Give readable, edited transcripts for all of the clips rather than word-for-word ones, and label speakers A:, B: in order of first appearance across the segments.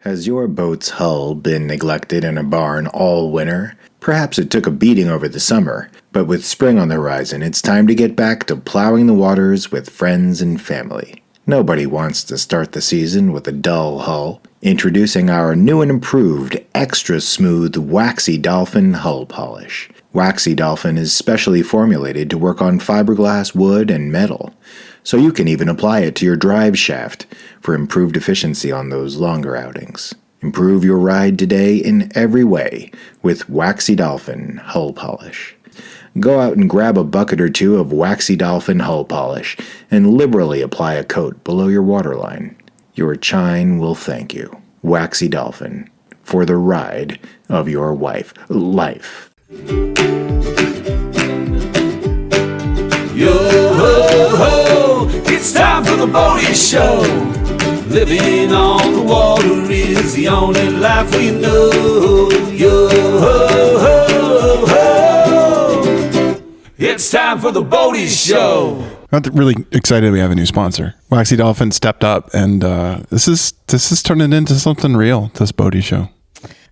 A: Has your boat's hull been neglected in a barn all winter? Perhaps it took a beating over the summer, but with spring on the horizon, it's time to get back to plowing the waters with friends and family. Nobody wants to start the season with a dull hull. Introducing our new and improved, extra smooth Waxy Dolphin hull polish. Waxy Dolphin is specially formulated to work on fiberglass, wood, and metal, so you can even apply it to your drive shaft for improved efficiency on those longer outings. Improve your ride today in every way with Waxy Dolphin hull polish. Go out and grab a bucket or two of Waxy Dolphin hull polish and liberally apply a coat below your waterline. Your chine will thank you. Waxy Dolphin, for the ride of your life.
B: Yo ho ho, it's time for the Bodie Show. Living on the water is the only life we know. Yo ho ho ho, it's time for the Bodie Show.
C: I'm really excited we have a new sponsor. Waxy Dolphin stepped up, and this is turning into something real, this Bodie Show.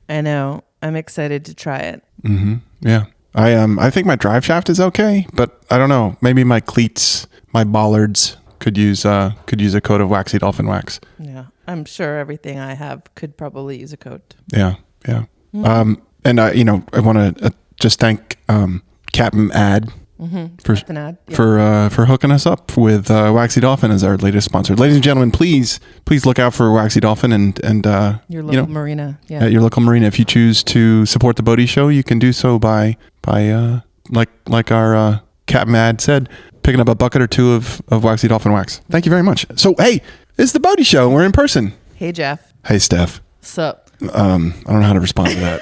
D: I know. I'm excited to try it.
C: Mm-hmm. Yeah. I think my drive shaft is okay, but I don't know. Maybe my cleats, my bollards could use a coat of Waxy Dolphin wax.
D: Yeah. I'm sure everything I have could probably use a coat.
C: Yeah. Yeah. Mm-hmm. And I want to just thank Captain Ad.
D: Mm-hmm.
C: For hooking us up with Waxy Dolphin as our latest sponsor. Ladies and gentlemen, please look out for Waxy Dolphin and
D: your local marina. Yeah.
C: At your local marina. If you choose to support the Bodie Show, you can do so by like our Captain Ad said, picking up a bucket or two of Waxy Dolphin wax. Thank you very much. So hey, it's the Bodie Show. We're in person.
D: Hey Jeff.
C: Hey Steph.
D: Sup?
C: I don't know how to respond to that.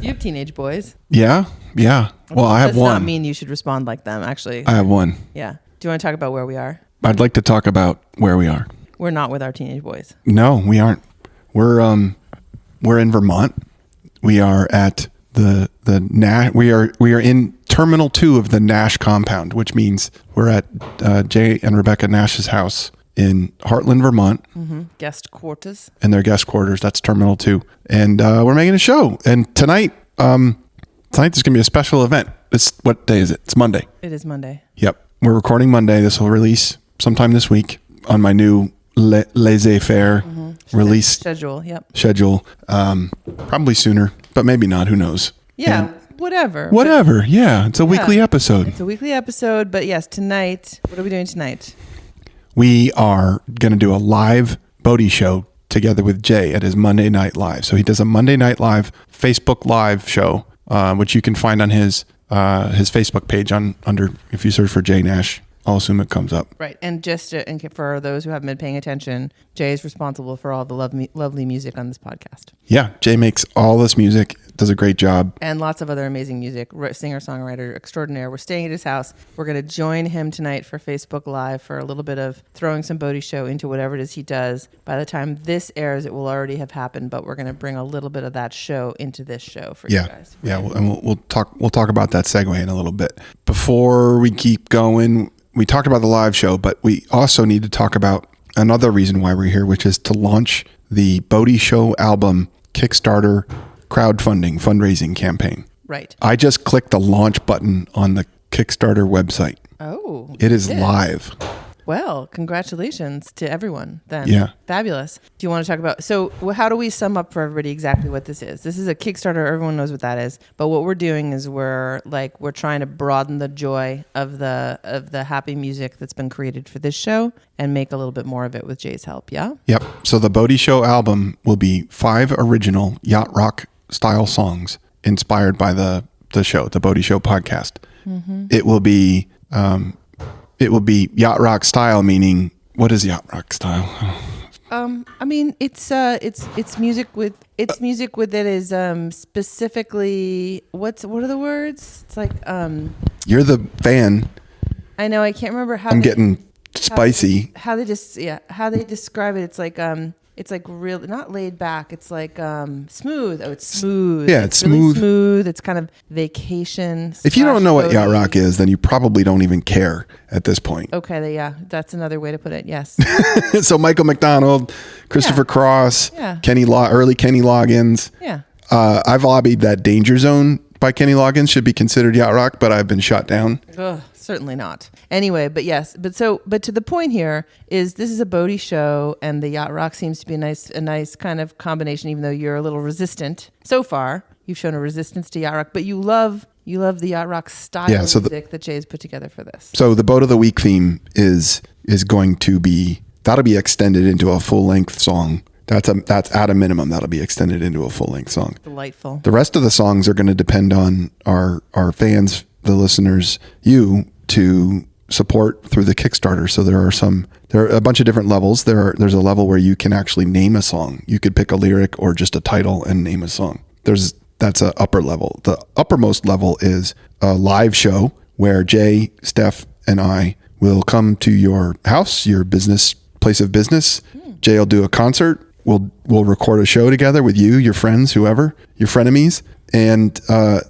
D: You have teenage boys.
C: Yeah. Well, I have one.
D: Does not mean you should respond like them, actually.
C: I have one.
D: Yeah. Do you want to talk about where we are?
C: I'd like to talk about where we are.
D: We're not with our teenage boys.
C: No, we aren't. We're in Vermont. We are at the Nash. We are in Terminal 2 of the Nash compound, which means we're at Jay and Rebecca Nash's house in Heartland, Vermont.
D: Mm-hmm. Guest quarters.
C: And their guest quarters. That's Terminal 2. And we're making a show. And tonight there's going to be a special event. What day is it? It's Monday.
D: It is Monday.
C: Yep. We're recording Monday. This will release sometime this week on my new laissez-faire release
D: schedule. Yep.
C: Schedule. Probably sooner, but maybe not. Who knows?
D: Yeah.
C: And
D: whatever.
C: Yeah. It's a weekly episode.
D: It's a weekly episode. But yes, tonight, what are we doing tonight?
C: We are going to do a live Bodie Show together with Jay at his Monday Night Live. So he does a Monday Night Live Facebook Live show, which you can find on his Facebook page under, if you search for Jay Nash, I'll assume it comes up.
D: Right. And just for those who haven't been paying attention, Jay is responsible for all the lovely music on this podcast.
C: Yeah. Jay makes all this music, does a great job.
D: And lots of other amazing music. Singer-songwriter extraordinaire. We're staying at his house. We're going to join him tonight for Facebook Live for a little bit of throwing some Bodie Show into whatever it is he does. By the time this airs, it will already have happened, but we're going to bring a little bit of that show into this show for you guys.
C: Yeah. And we'll talk about that segue in a little bit. Before we keep going, we talked about the live show, but we also need to talk about another reason why we're here, which is to launch the Bodie Show album Kickstarter crowdfunding fundraising campaign.
D: Right.
C: I just clicked the launch button on the Kickstarter website.
D: Oh.
C: It is live.
D: Well, congratulations to everyone then.
C: Yeah.
D: Fabulous. Do you want to talk about, so how do we sum up for everybody exactly what this is? This is a Kickstarter. Everyone knows what that is. But what we're doing is we're trying to broaden the joy of the happy music that's been created for this show and make a little bit more of it with Jay's help. Yeah?
C: Yep. So the Bodie Show album will be 5 original yacht rock style songs inspired by the show, the Bodie Show podcast. Mm-hmm. It will be yacht rock style, meaning what is yacht rock style?
D: I mean, it's music with it is specifically what are the words? It's like
C: You're the fan.
D: I know, I can't remember how
C: I'm getting spicy.
D: How they describe it. It's like It's like really not laid back. It's like smooth. Oh, it's smooth.
C: Yeah, it's
D: really
C: smooth.
D: smooth. It's kind of vacation.
C: If you don't know what yacht
D: boaty.
C: rock is, then you probably don't even care at this point.
D: Okay, yeah, that's another way to put it. Yes.
C: So Michael McDonald, Christopher
D: Yeah.
C: Cross,
D: Yeah.
C: early Kenny Loggins.
D: Yeah.
C: I've lobbied that Danger Zone by Kenny Loggins should be considered yacht rock, but I've been shot down.
D: Ugh, certainly not. Anyway, but yes, but to the point here is this is a boaty show, and the yacht rock seems to be a nice kind of combination. Even though you're a little resistant so far, you've shown a resistance to yacht rock, but you love the yacht rock style
C: Yeah, so
D: music that Jay's put together for this.
C: So the boat of the week theme is going to be, that'll be extended into a full length song. That's at a minimum that'll be extended into a full length song.
D: Delightful.
C: The rest of the songs are going to depend on our fans, the listeners, you to support through the Kickstarter. So there are a bunch of different levels. There's a level where you can actually name a song. You could pick a lyric or just a title and name a song. That's an upper level. The uppermost level is a live show where Jay, Steph, and I will come to your house, your place of business. Jay will do a concert. We'll record a show together with you, your friends, whoever, your frenemies, and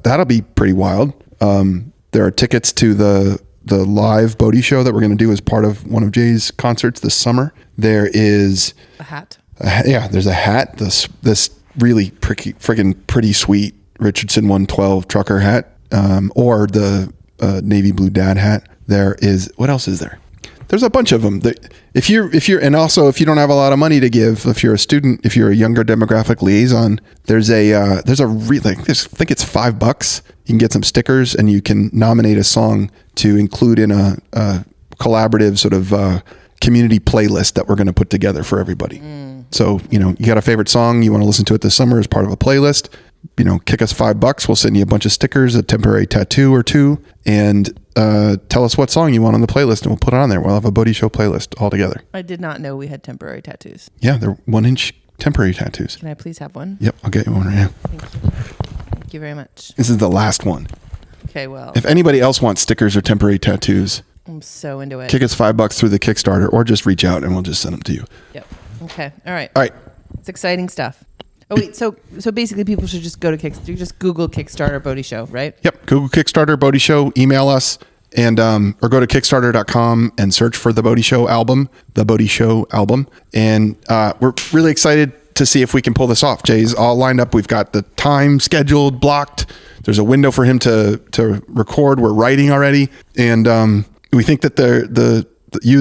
C: that'll be pretty wild. There are tickets to the live boaty show that we're going to do as part of one of Jay's concerts this summer. There is
D: A hat.
C: there's a hat. This really friggin' pretty sweet Richardson 112 trucker hat, or the navy blue dad hat. There is, what else is there? There's a bunch of them. If you don't have a lot of money to give, if you're a student, if you're a younger demographic liaison, there's I think it's $5. You can get some stickers and you can nominate a song to include in a collaborative sort of community playlist that we're going to put together for everybody. So, you got a favorite song, you want to listen to it this summer as part of a playlist, kick us $5. We'll send you a bunch of stickers, a temporary tattoo or two, and tell us what song you want on the playlist, and we'll put it on there. We'll have a Bodie Show playlist all together.
D: I did not know we had temporary tattoos.
C: Yeah, they're 1-inch temporary tattoos.
D: Can I please have one?
C: Yep, I'll get you one right now.
D: Thank you very much.
C: This is the last one.
D: Okay, well,
C: If anybody else wants stickers or temporary tattoos,
D: I'm so into it.
C: kick us $5 through the Kickstarter, or just reach out and we'll just send them to you.
D: Yep. Okay. All right.
C: All right.
D: It's exciting stuff. Oh wait, so basically people should just go to Kickstarter. Just Google Kickstarter Bodie Show, right?
C: Yep. Google Kickstarter Bodie Show, email us, and or go to Kickstarter.com and search for the Bodie Show album, and we're really excited to see if we can pull this off. Jay's all lined up. We've got the time scheduled, blocked. There's a window for him to record. We're writing already, and we think that the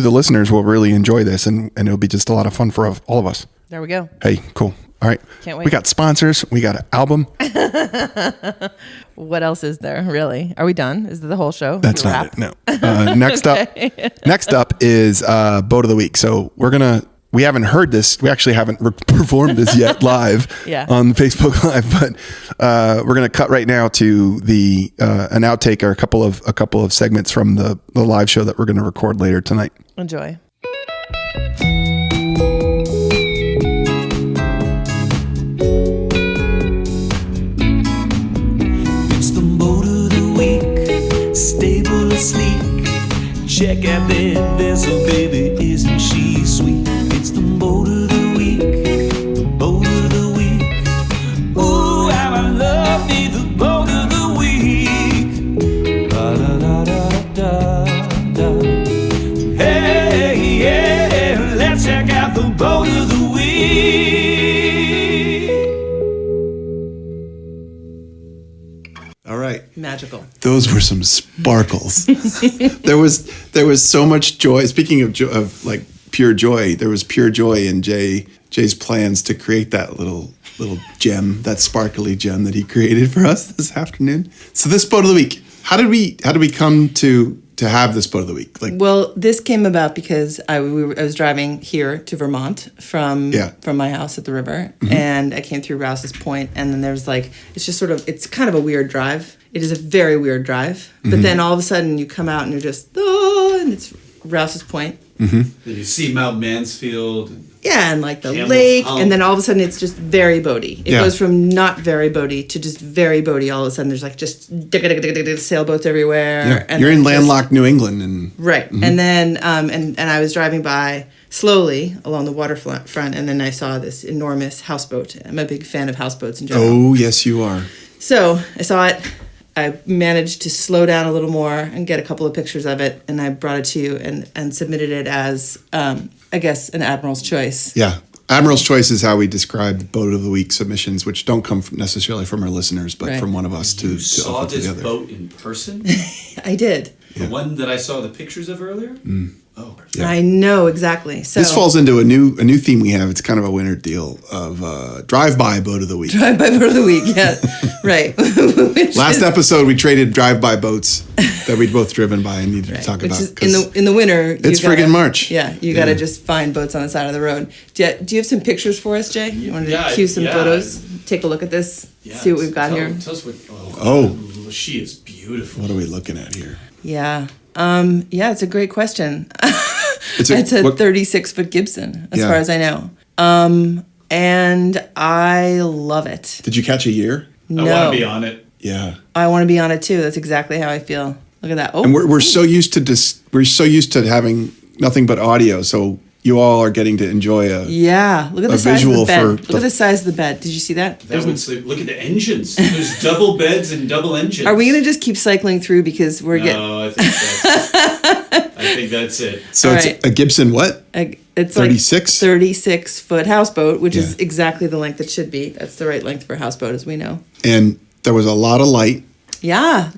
C: listeners will really enjoy this, and it'll be just a lot of fun for all of us.
D: There we go.
C: Hey, cool. All right.
D: Can't wait.
C: We got sponsors. We got an album.
D: What else is there? Really? Are we done? Is it the whole show?
C: That's
D: The
C: not
D: wrap?
C: it. No. Next up is Boat of the Week. So we haven't heard this. We actually haven't performed this yet live
D: Yeah.
C: on Facebook Live, but we're gonna cut right now to an outtake or a couple of segments from the live show that we're gonna record later tonight.
D: Enjoy.
B: It's the boat of the week, stable or sleek. Check out that vessel, baby, isn't she sweet? It's the boat of the week, the boat of the week. Ooh, how I love me, the boat of the week. Da da da da da da. Hey, yeah, let's check out the boat of the week.
C: All right.
D: Magical.
C: Those were some sparkles. there was so much joy. Speaking of like pure joy, there was pure joy in Jay's plans to create that little gem, that sparkly gem that he created for us this afternoon. So this boat of the week, how did we come to have this boat of the week? Like,
E: Well, this came about because I was driving here to Vermont from my house at the river, and I came through Rouse's Point, and then there's it's kind of a weird drive. It is a very weird drive, but then all of a sudden you come out and you're just, and it's Rouse's Point.
F: Then you see Mount Mansfield.
E: Yeah, and like the
F: Camel's
E: lake,
F: Hump.
E: and then all of a sudden it's just very boaty. It goes from not very boaty to just very boaty. All of a sudden there's like just sailboats everywhere.
C: yeah,
E: And
C: you're
E: then
C: in
E: just-
C: landlocked New England, and
E: Right. And then and I was driving by slowly along the waterfront, and then I saw this enormous houseboat. I'm a big fan of houseboats in general.
C: Oh, yes, you are.
E: So I saw it. I managed to slow down a little more and get a couple of pictures of it, and I brought it to you and submitted it as, I guess, an Admiral's Choice.
C: Yeah. Admiral's Choice is how we describe Boat of the Week submissions, which don't come necessarily from our listeners, but from one of us to
F: saw
C: all put
F: this
C: together.
F: boat in person?
E: I did.
F: The one that I saw the pictures of earlier? Oh.
C: Yeah.
E: I know, exactly. So
C: This falls into a new theme we have. It's kind of a winter deal of drive-by Boat of the Week.
E: Drive-by Boat of the Week, yeah. Right.
C: Last episode, we traded drive-by boats that we'd both driven by and needed to talk
E: Which
C: about.
E: is in the winter.
C: It's friggin' March.
E: Yeah, you got to just find boats on the side of the road. Do you have some pictures for us, Jay? You want to
F: Yeah,
E: cue some
F: yeah.
E: photos? Take a look at this. See what we've got here.
F: Tell us what.
C: Oh.
F: She is beautiful.
C: What are we looking at here?
E: Yeah. It's a great question.
C: It's
E: It's a
C: what-
E: 36-foot Gibson, as
C: Yeah.
E: far as I know. And I love it.
C: Did you catch a year?
E: No,
F: I want to be on it.
C: Yeah.
E: I want to be on it too. That's exactly how I feel. Look at that. Oh,
C: And we're so used to having nothing but audio, so you all are getting to enjoy
E: yeah. Look at the
C: a
E: size of
C: visual
E: the bed.
C: for
E: Look
C: the-
E: at the size of the bed. Did you see that?
F: That would sleep. Look at the engines. There's double beds and double engines.
E: Are we going to just keep cycling through because we're getting...
F: No, I think that's it.
C: So
E: All
C: it's
E: right.
C: a Gibson what?
E: It's
C: 36?
E: like 36-foot houseboat, which is
C: Yeah.
E: exactly the length it should be. That's the right length for a houseboat, as we know.
C: And there was a lot of light.
E: Yeah.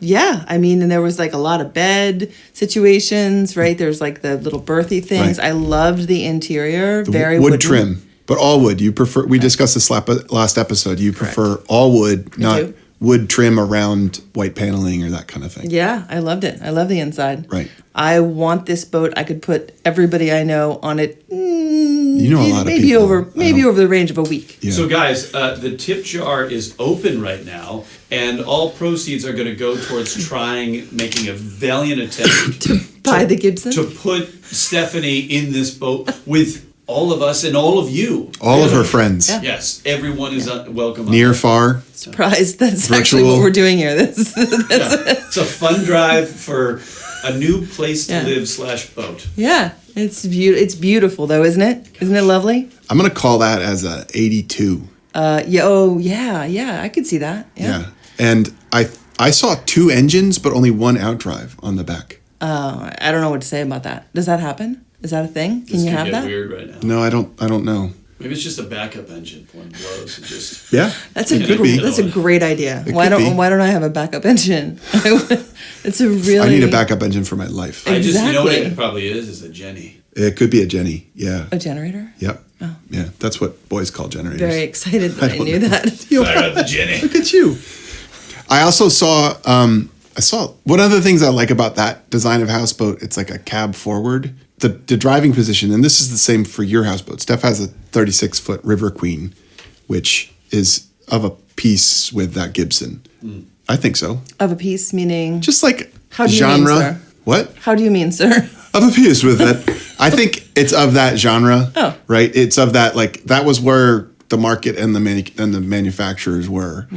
E: I mean, and there was like a lot of bed situations, right? There's like the little berthy things.
C: Right.
E: I loved the interior. Very
C: wood
E: wooden.
C: trim, but all wood. You prefer? We discussed this last episode. You prefer all wood, not
E: do.
C: wood trim around white paneling or that kind of thing.
E: Yeah, I loved it. I love the inside.
C: Right.
E: I want this boat. I could put everybody I know on it.
C: You know a lot of
E: maybe
C: people.
E: over the range of a week.
C: Yeah.
F: So, guys, the tip jar is open right now, and all proceeds are going to go towards making a valiant attempt
E: Buy the Gibson.
F: to put Stephanie in this boat with all of us and all of you.
C: all of her friends,
F: Yes, everyone is welcome.
C: near, far.
E: Surprise! That's actually
C: Virtual.
E: what we're doing here. This.
F: It's a fun drive for a new place to
E: Yeah.
F: live/boat.
E: Yeah, it's beautiful though, isn't it? Isn't it lovely?
C: I'm gonna call that as a 82.
E: Yeah. I could see that.
C: Yeah. And I saw 2 engines, but only 1 outdrive on the back.
E: I don't know what to say about that. Does that happen? Is that a thing? Can
F: This
E: you
F: could
E: have
F: get
E: that?
F: weird right now.
C: No, I don't know.
F: Maybe it's just a backup engine. If one blows, it just
C: Yeah.
E: That's a
F: could be.
E: great idea. Why
C: could be.
E: don't I have a backup engine? It's a really.
C: I need a backup engine for my life.
F: I just, you know what
E: Exactly.
F: it probably is a Jenny.
C: It could be a Jenny. Yeah.
E: A generator.
C: Yep. Yeah. That's what boys call generators.
E: Very excited that I
C: don't
E: knew
C: know.
E: that.
F: Fire up the Jenny.
C: Look at you. I also saw one of the things I like about that design of houseboat, it's like a cab forward. The driving position, and this is the same for your houseboat. Steph has a 36-foot River Queen, which is of a piece with that Gibson. I think so.
E: Of a piece, meaning.
C: Just like
E: How do you
C: genre.
E: mean, sir?
C: What?
E: How do you mean, sir?
C: Of a piece with that. I think it's of that genre.
E: Oh.
C: Right? It's of that, like, that was where the market and the manufacturers were,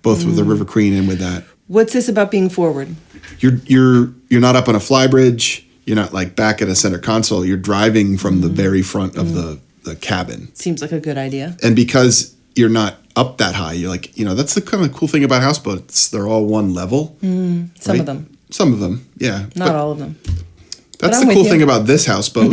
C: both with the River Queen and with that.
E: What's this about being forward?
C: You're not up on a flybridge. You're not like back at a center console. You're driving from the very front of the cabin.
E: Seems like a good idea.
C: And because you're not up that high, you're like, that's the kind of cool thing about houseboats. They're all one level.
E: Some
C: right?
E: of them,
C: Some of them, yeah.
E: not all of them.
C: That's
E: I'm
C: the cool
E: with
C: thing
E: you.
C: about this houseboat.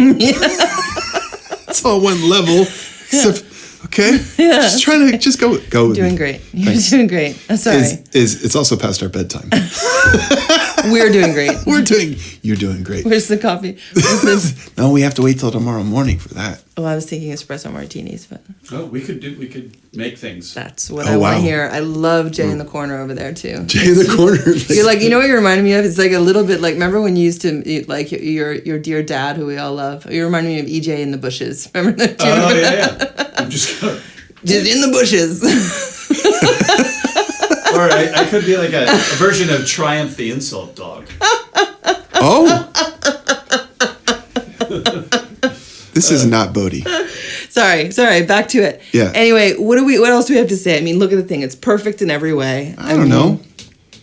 C: It's all one level. Except, okay? Just trying to go with
E: Doing
C: me.
E: great. You're
C: Thanks.
E: doing great. I'm sorry.
C: It's also past our bedtime.
E: We're doing great.
C: You're doing great.
E: Where's the coffee?
C: No, we have to wait till tomorrow morning for that.
E: Oh, I was thinking espresso martinis, but
F: Oh, we could make things.
E: that's what
C: Oh,
E: I want
C: wow.
E: to hear. I love Jay in the corner over there too.
C: Jay in the corner.
E: You're like, you know what you reminded me of? It's like a little bit like, remember when you used to, like your dear dad, who we all love? You reminded me of EJ in the bushes. Remember that?
F: Oh yeah. I'm just gonna.
E: Just in the bushes.
F: Or I could be like a version of Triumph the Insult Dog.
C: Oh. This is not Bodie.
E: Sorry. Back to it.
C: Yeah.
E: Anyway, what else do we have to say? I mean, look at the thing. It's perfect in every way.
C: I don't know.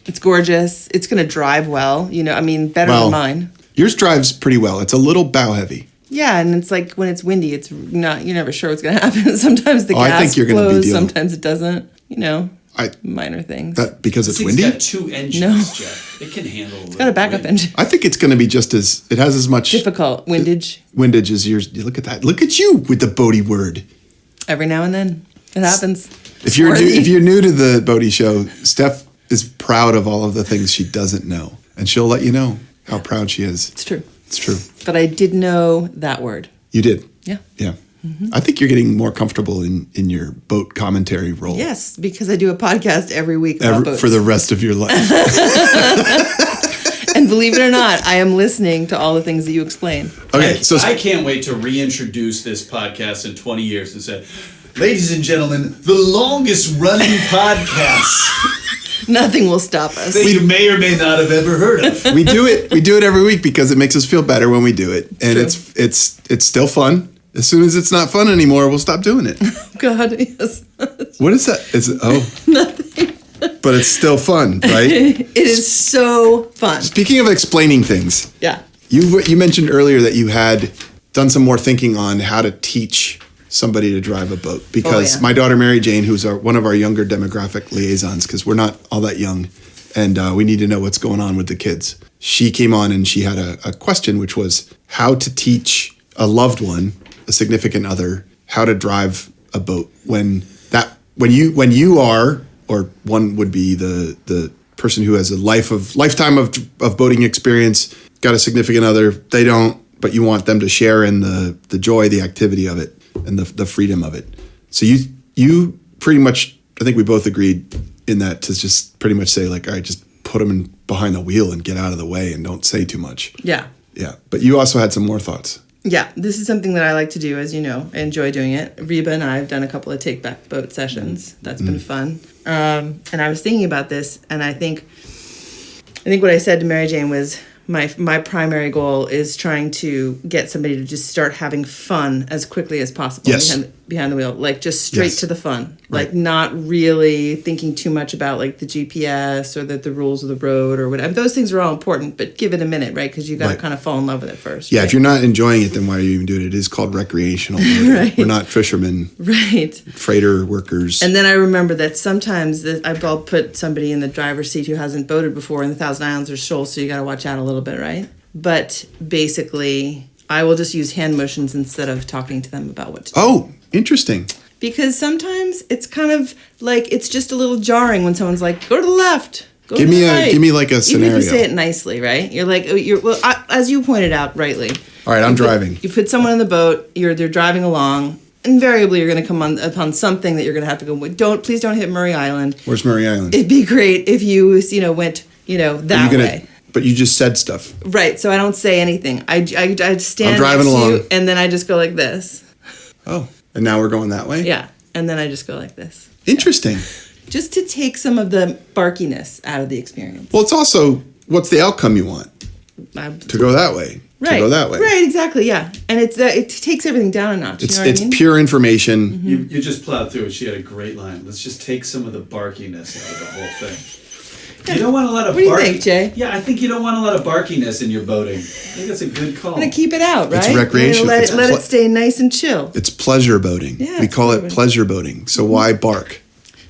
E: It's gorgeous. It's going to drive well. Better than mine.
C: Yours drives pretty well. It's a little bow heavy.
E: Yeah, and it's like when it's windy, it's not, you're never sure what's going to happen. Sometimes the
C: I
E: gas
C: think you're gonna be
E: flows,
C: dealing-
E: sometimes it doesn't, minor things.
C: That because it's
F: It's
C: windy.
F: got 2 engines,
E: No.
F: Jeff. It can handle a little
E: Got a backup
F: wind.
E: engine.
C: I think it's going to be just as it has as much
E: Difficult. Windage.
C: windage as yours. You look at that. Look at you with the Bodie word.
E: Every now and then. It happens.
C: If you're new to the Bodie show, Steph is proud of all of the things she doesn't know, and she'll let you know how proud she is.
E: It's true.
C: It's true.
E: But I did know that word.
C: You did.
E: Yeah.
C: Yeah. I think you're getting more comfortable in your boat commentary role.
E: Yes, because I do a podcast every week about boats.
C: For the rest of your life.
E: And believe it or not, I am listening to all the things that you explain.
C: Okay, so
F: I can't wait to reintroduce this podcast in 20 years and say, ladies and gentlemen, the longest running podcast
E: Nothing will stop us.
F: that you may or may not have ever heard of.
C: we do it every week because it makes us feel better when we do it, and
E: true.
C: it's still fun. As soon as it's not fun anymore, we'll stop doing it.
E: God, yes.
C: What is that? Nothing. But it's still fun, right?
E: It is so fun.
C: Speaking of explaining things,
E: Yeah.
C: you mentioned earlier that you had done some more thinking on how to teach somebody to drive a boat because
E: yeah.
C: my daughter Mary Jane, who's one of our younger demographic liaisons, because we're not all that young, and we need to know what's going on with the kids. She came on and she had a question, which was how to teach a loved one, a significant other, how to drive a boat when you are, or one would be the person who has a lifetime of boating experience, got a significant other, they don't, but you want them to share in the joy, the activity of it, and the freedom of it. So you pretty much, I think we both agreed in that to just pretty much say like, all right, just put them behind the wheel and get out of the way and don't say too much.
E: Yeah.
C: Yeah. But you also had some more thoughts.
E: Yeah, this is something that I like to do, as you know. I enjoy doing it. Reba and I have done a couple of take-back boat sessions. That's been fun. And I was thinking about this, and I think what I said to Mary Jane was my primary goal is trying to get somebody to just start having fun as quickly as possible
C: Yes.
E: behind the wheel. Like, just straight
C: Yes.
E: to the fun.
C: Right.
E: Like, not really thinking too much about, like, the GPS or the rules of the road or whatever. Those things are all important, but give it a minute, right? Because you got to
C: Right.
E: kind of fall in love with it first.
C: Yeah,
E: right?
C: if you're not enjoying it, then why are you even doing it? It is called recreational. boating.
E: Right.
C: We're not fishermen,
E: Right.
C: freighter workers.
E: And then I remember that sometimes I'll put somebody in the driver's seat who hasn't boated before, and the Thousand Islands are shoals, so you got to watch out a little bit, right? But basically, I will just use hand motions instead of talking to them about what to do.
C: Oh, interesting.
E: Because sometimes it's kind of like, it's just a little jarring when someone's like, go to the left. Go
C: Give
E: to
C: me
E: the
C: a-
E: right.
C: give me like a
E: Even
C: scenario.
E: if you say it nicely, right? You're like, as you pointed out rightly.
C: All right, I'm driving.
E: You put someone in the boat. They're driving along. Invariably, you're going to come upon something that you're going to have to go. Please don't hit Murray Island.
C: Where's Murray Island?
E: It'd be great if you went that way.
C: But you just said stuff.
E: Right. So I don't say anything. I stand
C: driving
E: next to you,
C: along.
E: and then I just go like this.
C: Oh, and now we're going that way?
E: Yeah. And then I just go like this.
C: Interesting.
E: Just to take some of the barkiness out of the experience.
C: Well, it's also, what's the outcome you want? To go that way.
E: Right.
C: To go that way.
E: Right, exactly, yeah. And it takes everything down a notch.
C: It's
E: you know what
C: it's
E: I mean?
C: pure information.
F: You just plowed through it. She had a great line. Let's just take some of the barkiness out of the whole thing. You don't want a lot of
E: What do you think, Jay?
F: Yeah, I think you don't want a lot of barkiness in your boating. I think that's a good call.
E: I'm gonna keep it out, right?
C: It's recreation.
E: Let
C: It's
E: it stay nice and chill.
C: It's pleasure boating.
E: Yeah,
C: we
E: it's
C: call it
E: pleasure
C: pleasure boating. So why bark?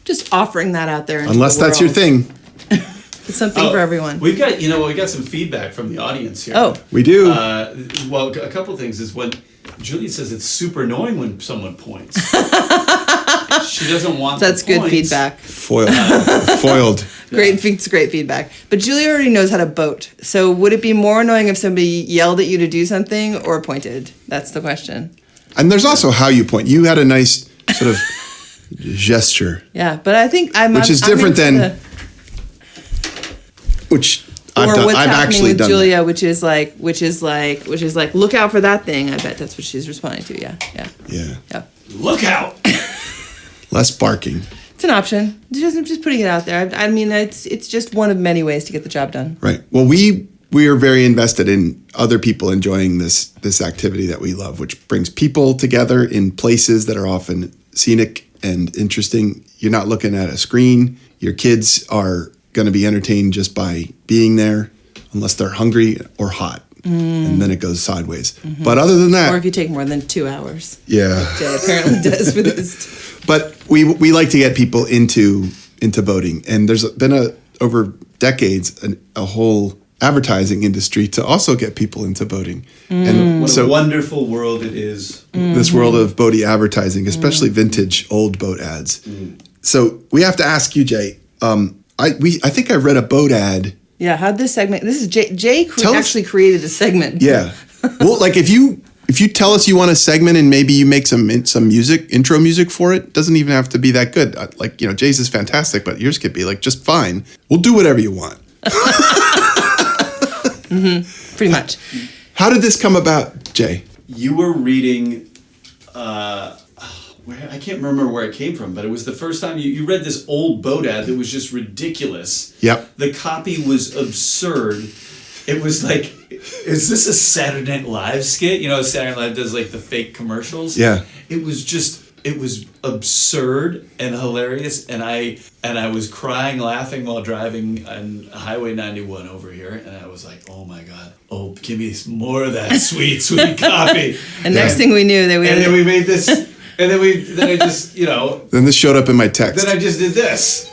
E: Just offering that out there. into
C: Unless
E: the
C: that's your
E: world.
C: thing.
E: It's something for everyone.
F: We've got some feedback from the audience here.
E: Oh.
C: We do.
F: Well, a couple things is when Julie says it's super annoying when someone points. She doesn't want.
E: That's
F: the
E: good
F: points.
E: feedback.
C: Foiled.
E: It's great feedback. But Julie already knows how to boat. So would it be more annoying if somebody yelled at you to do something or pointed? That's the question.
C: And there's also how you point. You had a nice sort of gesture,
E: Yeah, but I think
C: which is different than which
E: or
C: I've done.
E: what's
C: I've
E: happening
C: actually
E: with
C: done.
E: Julia, which is like, look out for that thing. I bet that's what she's responding to. Yeah.
C: Yeah.
F: Look out!
C: Less barking.
E: It's an option. Just putting it out there. I mean, it's just one of many ways to get the job done.
C: Right. Well, we are very invested in other people enjoying this activity that we love, which brings people together in places that are often scenic and interesting. You're not looking at a screen. Your kids are going to be entertained just by being there, unless they're hungry or hot. and then it goes sideways. But other than that,
E: Or if you take more than 2 hours.
C: yeah.
E: Jay apparently does for this.
C: But we like to get people into boating, and there's been over decades a whole advertising industry to also get people into boating. And
F: What a wonderful world it is.
C: this world of boaty advertising, especially vintage old boat ads. So we have to ask you, Jay. I think I read a boat ad.
E: Yeah, how'd this segment? This is Jay
C: Tell us-
E: actually created a segment.
C: Yeah. Well, like if you tell us you want a segment and maybe you make some music, intro music for it, doesn't even have to be that good. Like, Jay's is fantastic, but yours could be like just fine. We'll do whatever you want.
E: Pretty much.
C: How did this come about, Jay?
F: You were reading, I can't remember where it came from, but it was the first time you read this old boat ad that was just ridiculous.
C: Yep.
F: The copy was absurd. It was like, is this a Saturday Night Live skit? Saturday Night Live does like the fake commercials.
C: Yeah.
F: It was absurd and hilarious, and I was crying, laughing while driving on Highway 91 over here, and I was like, oh my God, give me more of that sweet, sweet copy.
E: And next thing we knew,
F: then we made this, and then I just,
C: Then this showed up in my text.
F: then I just did this.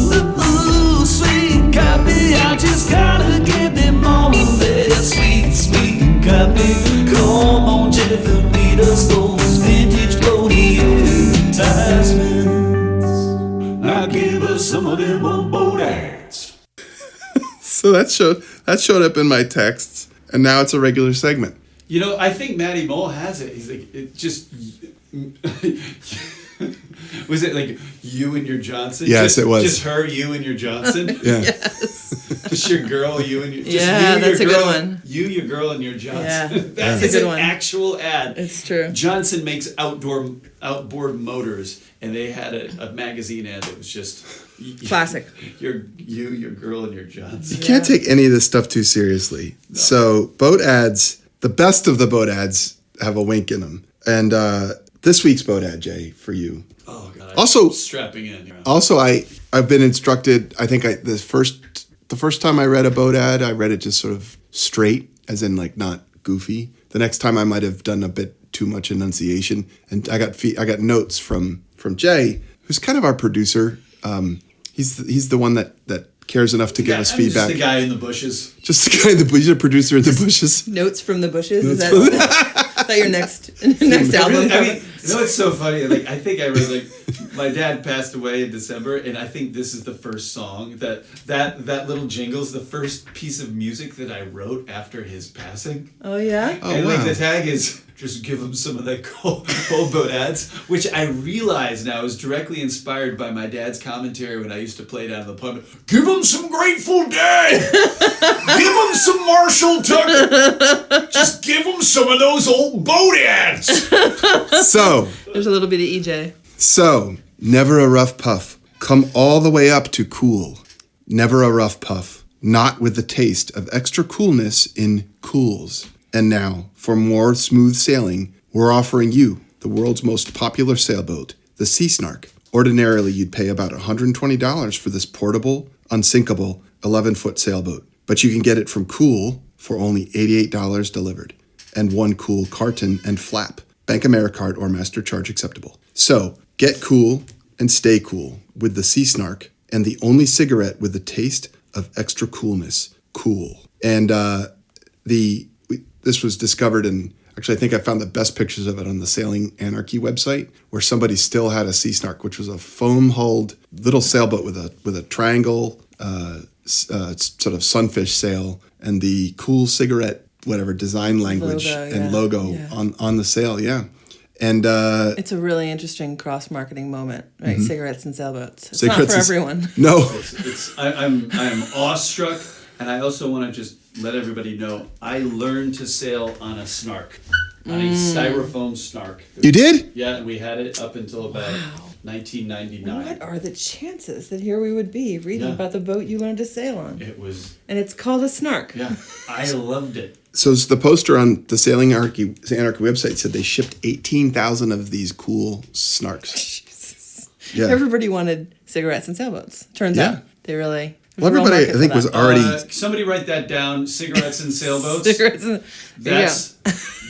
F: Ooh, sweet copy, I just gotta get them all of that sweet, sweet copy. Come on, Jeff, and read us those vintage boaty advertisements. Now give us some of them old boat ads.
C: So that showed up in my texts, and now it's a regular segment.
F: I think Matty Mole has it. He's like, it just. Was it like you and your Johnson?
C: Yes, it was.
F: Just her, you and your Johnson?
C: Yeah.
F: Just your girl, you and your. Just
E: Yeah,
F: you,
E: that's
F: your
E: a good
F: girl,
E: one.
F: You, your girl, and your Johnson.
E: Yeah,
F: That's
E: a good
F: an
E: one.
F: actual ad.
E: It's true.
F: Johnson makes outboard motors, and they had a magazine ad that was just.
E: Classic.
F: Your girl, and your Johnson.
C: You can't take any of this stuff too seriously. No. So boat ads, the best of the boat ads have a wink in them. And this week's boat ad, Jay, for you.
F: Oh God!
C: Also,
F: strapping in.
C: Also, I've been instructed. I think the first time I read a boat ad, I read it just sort of straight, as in like not goofy. The next time I might have done a bit too much enunciation, and I got notes from Jay, who's kind of our producer. He's the one that cares enough to give us feedback.
F: Just the guy in the bushes.
C: Just the guy in the bushes. He's a producer in the bushes.
E: Notes from the bushes. Is that your next album?
F: Really, it's so funny. Like I think I read like my dad passed away in December, and I think this is the first song that little jingle's the first piece of music that I wrote after his passing.
E: Oh yeah.
F: And like the tag is just give him some of that old boat ads, which I realize now is directly inspired by my dad's commentary when I used to play down in the pub. Give him some Grateful Dead. Give him some Marshall Tucker. Just give him some of those old boat ads.
C: So
E: there's a little bit of EJ.
C: So never a rough puff. Come all the way up to cool. Never a rough puff. Not with the taste of extra coolness in Cools. And now, for more smooth sailing, we're offering you the world's most popular sailboat, the Sea Snark. Ordinarily, you'd pay about $120 for this portable, unsinkable 11-foot sailboat. But you can get it from Cool for only $88 delivered. And one Cool carton and flap. Bank Americard or MasterCharge acceptable. So, get cool and stay cool with the Sea Snark and the only cigarette with the taste of extra coolness, Cool. And this was discovered in, actually I think I found the best pictures of it on the Sailing Anarchy website, where somebody still had a Sea Snark, which was a foam-hulled little sailboat with a triangle sort of sunfish sail and the Cool cigarette, whatever, design language logo on the sail, yeah. And
E: it's a really interesting cross-marketing moment, right? Mm-hmm. Cigarettes and sailboats. It's
C: Cigarettes
E: not for everyone.
C: No.
F: I'm awestruck, and I also want to just let everybody know I learned to sail on a snark, on a styrofoam snark.
C: You did?
F: Yeah, and we had it up until about 1999.
E: What are the chances that here we would be reading about the boat you learned to sail on?
F: It was,
E: and it's called a snark.
F: Yeah, I loved it.
C: So the poster on the Sailing Anarchy website said they shipped 18,000 of these Cool snarks.
E: Jesus.
C: Yeah.
E: Everybody wanted cigarettes and sailboats. Turns
C: Yeah.
E: out they really.
C: Well, everybody, I think, was already.
F: Somebody write that down. Cigarettes and sailboats.
E: Cigarettes and,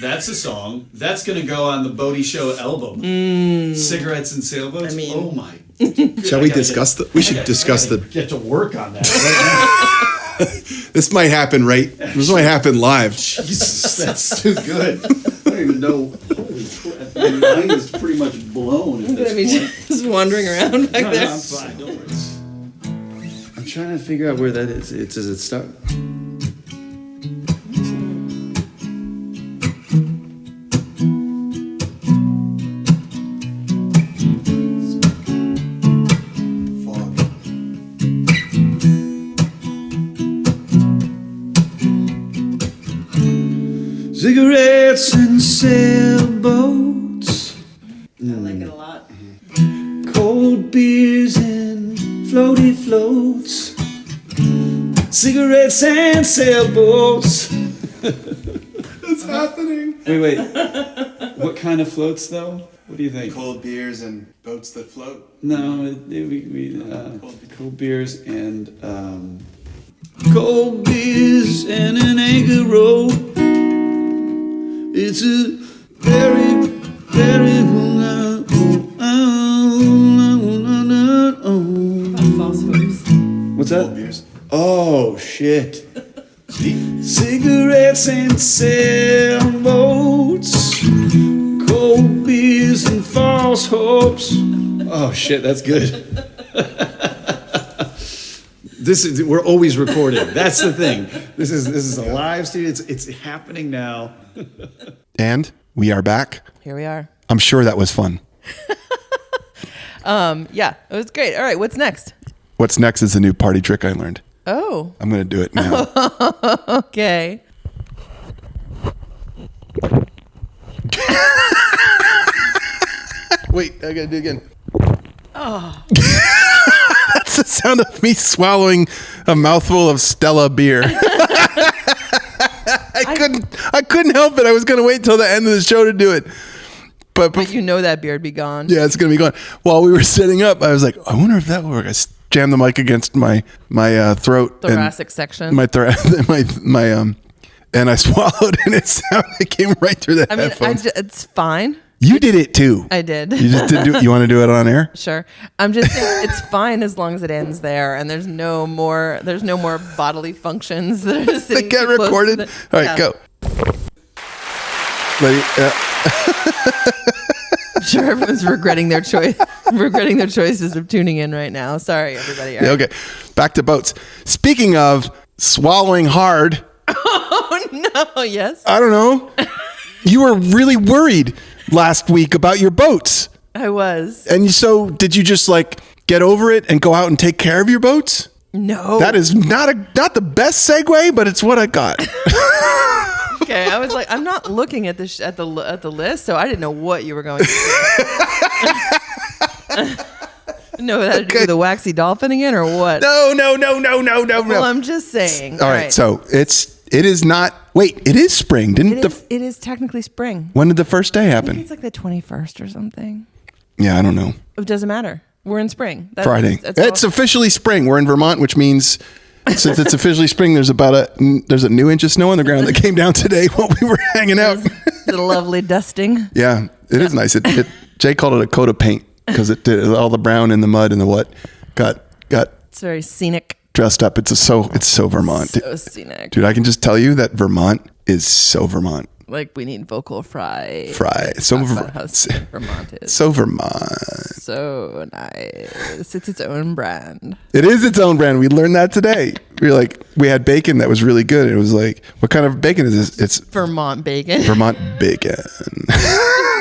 F: That's a song. That's gonna go on the Bodie Show album. Cigarettes and sailboats.
E: I mean-
F: oh my.
C: Shall we discuss the? We should discuss the.
F: Get to work on that right
C: This might happen, right? This might happen live.
F: now. Jesus, that's too good. I don't even know. Holy crap! My mind is pretty much blown at
E: Look at me
F: this point.
E: just wandering around back
F: No,
E: there.
F: I'm fine. Don't worry. I'm trying to figure out where that is. Does it start? Cigarettes and sailboats,
E: I like it a lot.
F: cold beers and floaty floats. Cigarettes and sailboats.
C: What's happening?
F: Wait. What kind of floats, though? What do you think?
C: Cold beers and boats that float.
F: No, cold beers and cold beers and an anchor roll. It's a very, very
E: False hopes.
F: What's that?
C: Cold beers.
F: Oh shit! Cigarettes and sailboats, cold beers and false hopes. Oh shit, that's good. We're always recording. That's the thing. This is a live studio. It's happening now.
C: And we are back.
D: Here we are.
C: I'm sure that was fun.
D: Yeah, it was great. All right, what's next?
C: What's next is a new party trick I learned.
D: Oh,
C: I'm going to do it now.
D: okay.
C: Wait, I got to do it again. Oh. That's the sound of me swallowing a mouthful of Stella beer. I couldn't help it. I was going to wait till the end of the show to do it. But
D: You know that beard be gone.
C: yeah, it's going to be gone. While we were setting up, I was like, I wonder if that will work. I jammed the mic against my throat.
D: Thoracic section.
C: My and I swallowed and it came right through the
D: I mean,
C: headphones.
D: it's fine.
C: You did it too.
D: I did.
C: You just did you want to do it on air?
D: Sure. I'm just saying it's fine as long as it ends there and there's no more bodily functions that are
C: They
D: sitting
C: get
D: too close to
C: recorded.
D: the-
C: All right,
D: Yeah.
C: go. Ready?
D: I'm sure everyone's regretting their choices of tuning in right now. Sorry, everybody. All
C: Yeah,
D: right.
C: okay. Back to boats. Speaking of swallowing hard,
D: Oh no, yes.
C: I don't know. You were really worried last week about your boats.
D: I was.
C: And so did you just like get over it and go out and take care of your boats?
D: No.
C: That is not the best segue, but it's what I got.
D: Okay, I was like, I'm not looking at the at the list, so I didn't know what you were going to say. No, that had to do with the waxy dolphin again, or what?
C: No.
D: Well, I'm just saying.
C: All right, so it is not. Wait, it is spring, didn't
D: it is technically spring.
C: When did the first day
D: I think
C: happen?
D: it's like the 21st or something.
C: Yeah, I don't know.
D: It doesn't matter. We're in spring.
C: Friday.
D: That's
C: It's officially spring. We're in Vermont, which means since it's officially spring, there's a new inch of snow on the ground that came down today while we were hanging out.
D: the lovely dusting.
C: Yeah, it is nice. Jay called it a coat of paint because it did all the brown and the mud and the what got
D: It's very scenic.
C: dressed up. It's so Vermont.
D: So scenic.
C: Dude, I can just tell you that Vermont is so Vermont.
D: Like we need vocal fry.
C: So
D: Talk about how scenic Vermont is.
C: So Vermont.
D: So nice. It's its own brand.
C: It is its own brand. We learned that today. We had bacon that was really good. It was like, what kind of bacon is this? It's
D: Vermont bacon.
C: Vermont bacon.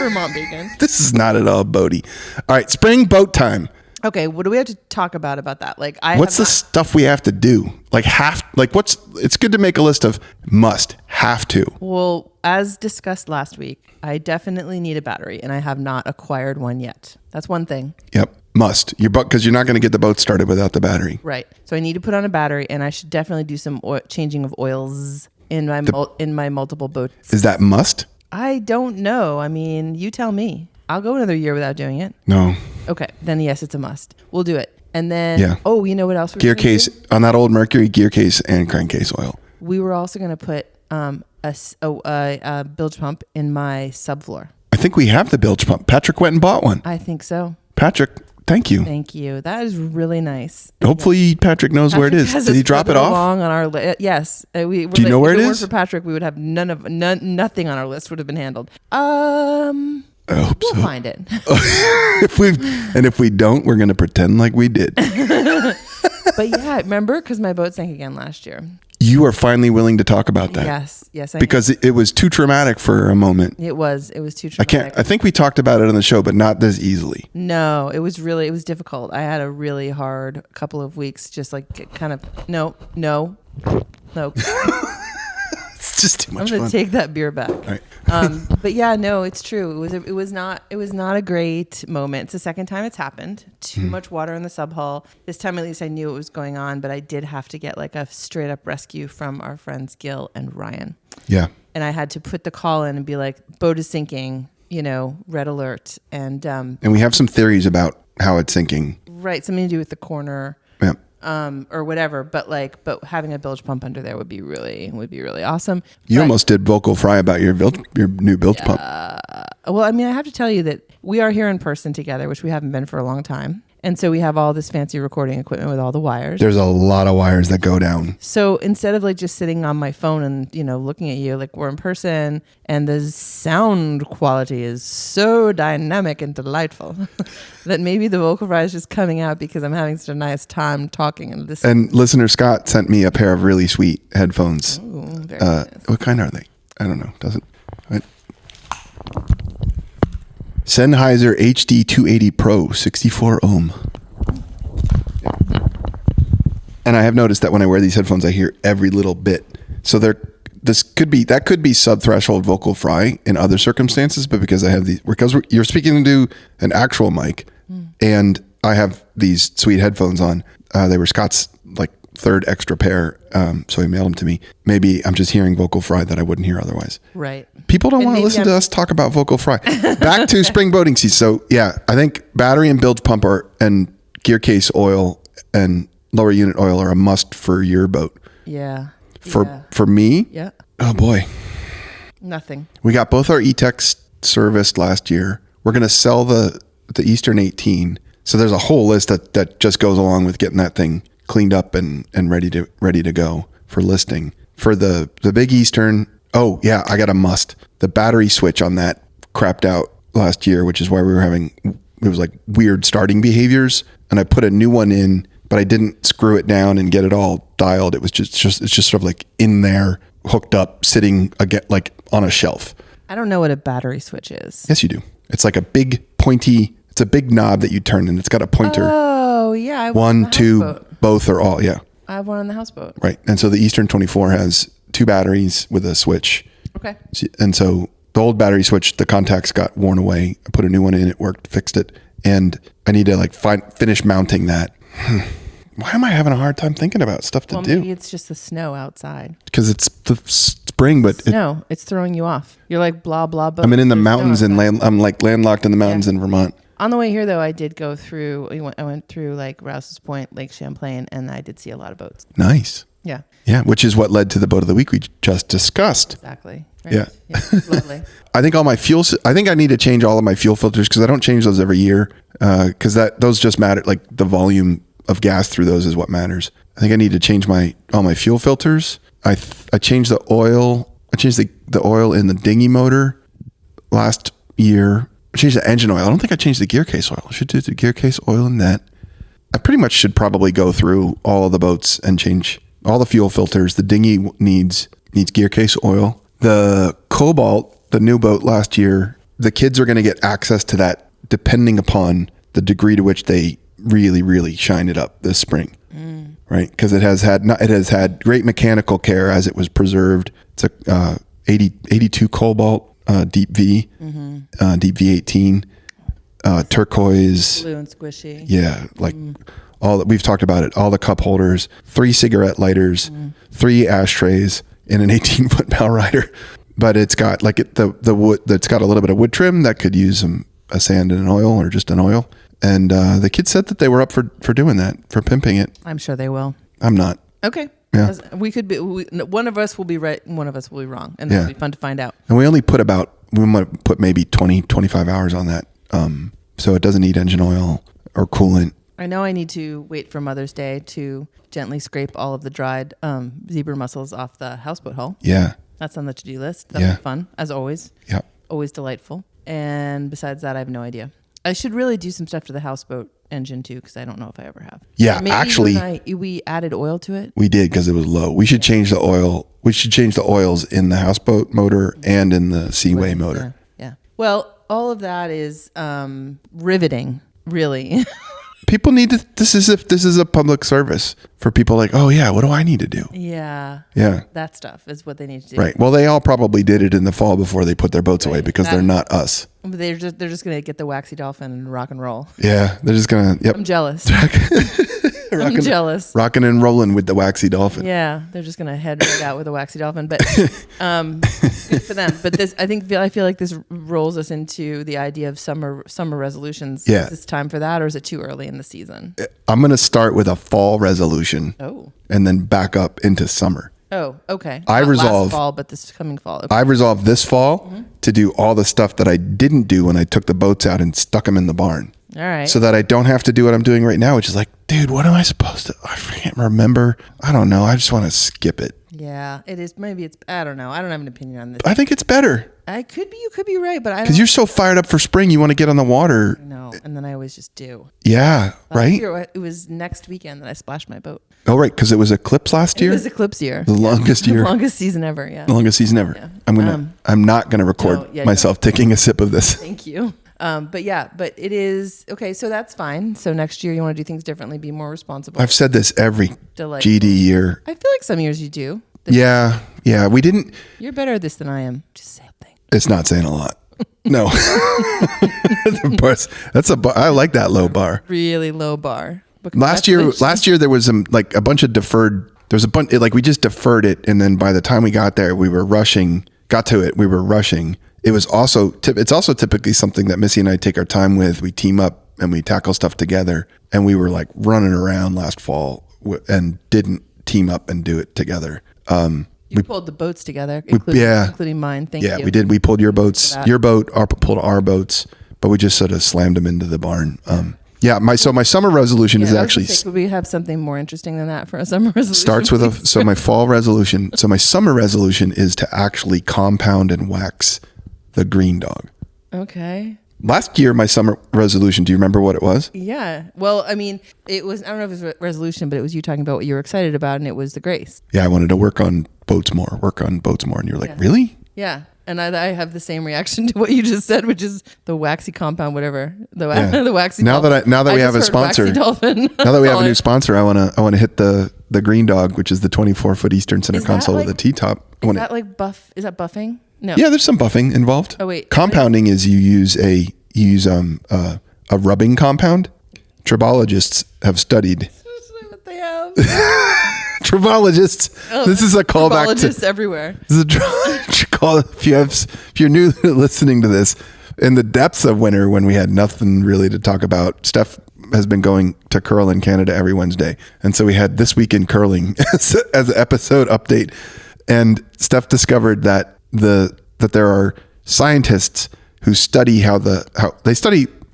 D: Vermont bacon.
C: This is not at all boaty. All right, spring boat time.
D: Okay, what do we have to talk about that? Like,
C: What's the stuff we have to do? It's good to make a list of must, have to.
D: Well, as discussed last week, I definitely need a battery, and I have not acquired one yet. That's one thing.
C: Yep, must. Because you're not going to get the boat started without the battery.
D: Right. So I need to put on a battery, and I should definitely do some changing of oils in my multiple boats.
C: Is that must?
D: I don't know. I mean, you tell me. I'll go another year without doing it.
C: No.
D: Okay, then yes, it's a must. We'll do it. And then,
C: Yeah.
D: oh, you know what else?
C: Gear case on that old Mercury, gear case and crankcase oil.
D: We were also going to put a bilge pump in my subfloor.
C: I think we have the bilge pump. Patrick went and bought one.
D: I think so.
C: Patrick, thank you.
D: Thank you. That is really nice.
C: Hopefully Patrick knows where it is.
D: Has
C: Did he drop it off?
D: Along on our yes.
C: Do you know where it
D: is? If it
C: is?
D: weren't for Patrick, we would have nothing on our list would have been handled.
C: I hope
D: We'll
C: so.
D: find it.
C: If we don't, we're going to pretend like we did.
D: But yeah, remember? Because my boat sank again last year.
C: You are finally willing to talk about that.
D: Yes, I
C: because it was too traumatic for a moment.
D: It was too traumatic.
C: I think we talked about it on the show, but not this easily.
D: No, it was difficult. I had a really hard couple of weeks, just like kind of no.
C: It's just too much
D: I'm gonna
C: fun.
D: take that beer back.
C: All right.
D: But yeah, no, it's true. It was not a great moment. It's the second time it's happened. Too much water in the subhull. This time at least I knew what was going on, but I did have to get like a straight up rescue from our friends Gil and Ryan.
C: Yeah.
D: And I had to put the call in and be like, boat is sinking, red alert. And
C: we have some theories about how it's sinking.
D: right, something to do with the corner.
C: Yeah.
D: Or whatever, but having a bilge pump under there would be really awesome.
C: You
D: But-
C: almost did vocal fry about your new bilge pump.
D: Well, I mean, I have to tell you that we are here in person together, which we haven't been for a long time. And so we have all this fancy recording equipment with all the wires.
C: There's a lot of wires that go down.
D: So instead of just sitting on my phone and, looking at you, we're in person and the sound quality is so dynamic and delightful that maybe the vocal fry is just coming out because I'm having such a nice time talking and listening.
C: And listener Scott sent me a pair of really sweet headphones.
D: Ooh, very nice.
C: What kind are they? I don't know. Doesn't. Right. Sennheiser HD 280 Pro 64 ohm. And I have noticed that when I wear these headphones, I hear every little bit. So that could be sub-threshold vocal fry in other circumstances, but because I have you're speaking to an actual mic, and I have these sweet headphones on. They were Scott's third extra pair, so he mailed them to me. Maybe I'm just hearing vocal fry that I wouldn't hear otherwise.
D: Right.
C: People don't
D: And
C: want to
D: maybe
C: listen to us talk about vocal fry. Back to spring boating season. So yeah, I think battery and bilge pump and gear case oil and lower unit oil are a must for your boat.
D: Yeah.
C: For me,
D: Yeah.
C: oh boy,
D: Nothing.
C: we got both our E-Techs serviced last year. We're going to sell the Eastern 18. So there's a whole list that just goes along with getting that thing cleaned up and ready to go for listing. For the big Eastern, oh yeah, I got a must. The battery switch on that crapped out last year, which is why we were having, it was weird starting behaviors. And I put a new one in, but I didn't screw it down and get it all dialed. It was it's just sort of in there, hooked up, sitting again, on a shelf.
D: I don't know what a battery switch is.
C: Yes, you do. It's a big pointy, it's a big knob that you turn and it's got a pointer.
D: Oh, yeah. I have
C: One,
D: on the
C: two,
D: houseboat.
C: both or all. Yeah.
D: I have one on the houseboat.
C: Right. And so the Eastern 24 has 2 batteries with a switch.
D: Okay.
C: And so the old battery switch, the contacts got worn away. I put a new one in, it worked, fixed it. And I need to finish mounting that. Why am I having a hard time thinking about stuff to do?
D: Maybe it's just the snow outside.
C: Because it's the spring, but
D: No, it's throwing you off. You're blah, blah, blah.
C: I'm in the
D: There's
C: mountains
D: snow
C: and
D: outside.
C: I'm landlocked in the mountains in Vermont.
D: On the way here, though, I did go through, I went through Rouse's Point, Lake Champlain, and I did see a lot of boats.
C: Nice.
D: Yeah,
C: Yeah. Which is what led to the boat of the week we just discussed.
D: exactly. Right.
C: Yeah.
D: Lovely.
C: I think I think I need to change all of my fuel filters because I don't change those every year because those just matter. The volume of gas through those is what matters. I think I need to change all my fuel filters. I changed the oil. I changed the oil in the dinghy motor last year. I changed the engine oil. I don't think I changed the gear case oil. I should do the gear case oil in that. I pretty much should probably go through all of the boats and change all the fuel filters. The dinghy needs gear case oil. The Cobalt, the new boat last year, the kids are going to get access to that depending upon the degree to which they really, really shine it up this spring. Right? Because it has had great mechanical care as it was preserved. It's a 82 Cobalt Deep V, Deep V18, turquoise.
D: Blue and squishy.
C: Yeah, all that we've talked about it. All the cup holders, 3 cigarette lighters, 3 ashtrays, and an 18-foot bow rider. But it's got the wood. That's got a little bit of wood trim that could use a sand and an oil or just an oil. And the kids said that they were up for doing that, for pimping it.
D: I'm sure they will.
C: I'm not.
D: Okay.
C: Yeah.
D: We could be. One of us will be right. And one of us will be wrong, and that'll be fun to find out.
C: And we might put maybe 20, 25 hours on that. So it doesn't need engine oil or coolant.
D: I know I need to wait for Mother's Day to gently scrape all of the dried zebra mussels off the houseboat hull.
C: Yeah.
D: That's on the to-do list. That'll be fun, as always.
C: Yeah.
D: Always delightful. And besides that, I have no idea. I should really do some stuff to the houseboat engine too, because I don't know if I ever have.
C: Yeah,
D: maybe
C: actually,
D: we added oil to it.
C: We did because it was low. We should change the oil. We should change the oils in the houseboat motor and in the Seaway motor.
D: Yeah. Well, all of that is riveting, really.
C: People need to. This is a public service for people. Like, oh yeah, what do I need to do?
D: Yeah.
C: Yeah.
D: That stuff is what they need to do.
C: Right. Well, they all probably did it in the fall before they put their boats away because they're not us.
D: They're just gonna get the waxy dolphin and rock and roll.
C: Yeah, they're just gonna. Yep.
D: I'm jealous. I'm jealous.
C: Rocking and rolling with the waxy dolphin.
D: Yeah, they're just gonna head right out with a waxy dolphin, but good for them. But I feel like this rolls us into the idea of summer resolutions.
C: Yeah.
D: Is it time for that, or is it too early in the season?
C: I'm gonna start with a fall resolution.
D: Oh.
C: And then back up into summer.
D: Oh, okay.
C: I
D: Not
C: resolve
D: last fall, but this coming fall. Okay.
C: I resolved this fall to do all the stuff that I didn't do when I took the boats out and stuck them in the barn.
D: All right.
C: So that I don't have to do what I'm doing right now, which is like, dude, what am I supposed to? I can't remember. I don't know. I just want to skip it.
D: Yeah, it is. Maybe it's. I don't know. I don't have an opinion on this.
C: I think it's better.
D: You could be right, but I don't.
C: Because you're so fired up for spring, you want to get on the water.
D: No, and then I always just do.
C: Yeah, right?
D: Last year, it was next weekend that I splashed my boat.
C: Oh, right, because it was eclipse last year?
D: It was eclipse year.
C: The longest year.
D: The longest season ever, yeah.
C: The longest season ever.
D: Yeah.
C: I'm not gonna record myself taking a sip of this.
D: Thank you. But it is okay. So that's fine. So next year you want to do things differently, be more responsible.
C: I've said this every
D: Delightful.
C: GD year.
D: I feel like some years you do.
C: Yeah. We didn't.
D: You're better at this than I am. Just say something.
C: It's not saying a lot. No. I like that low bar.
D: Really low bar. But
C: Last year there was a bunch of deferred. There was a bunch we just deferred it, and then by the time we got there, we were rushing. We were rushing. It was also it's also typically something that Missy and I take our time with. We team up and we tackle stuff together. And we were like running around last fall and didn't team up and do it together.
D: We pulled the boats together, including mine. Thank you.
C: Yeah, we did. We pulled your boats, pulled our boats, but we just sort of slammed them into the barn. My summer resolution is actually.
D: Could we have something more interesting than that for a summer resolution?
C: Starts with my fall resolution. So my summer resolution is to actually compound and wax the green dog.
D: Okay.
C: Last year, my summer resolution, do you remember what it was?
D: Yeah. Well, I mean, it was, I don't know if it was a resolution, but it was you talking about what you were excited about, and it was the Grace.
C: Yeah, I wanted to work on boats more. And you're like, really?
D: Yeah. And I have the same reaction to what you just said, which is the waxy compound, whatever. The waxy dolphin.
C: Now that we have a sponsor, now that we have a new sponsor, I want to hit the green dog, which is the 24-foot Eastern Center console with a T-top.
D: Is that buffing? No.
C: Yeah, there's some buffing involved.
D: Oh wait.
C: Compounding is you use a rubbing compound. Tribologists have studied.
D: That's what they have.
C: Tribologists. This is a callback to
D: tribologists everywhere.
C: This is a call. If you're new listening to this, in the depths of winter when we had nothing really to talk about, Steph has been going to curl in Canada every Wednesday, and so we had This Week in Curling as an episode update. And Steph discovered that there are scientists who study they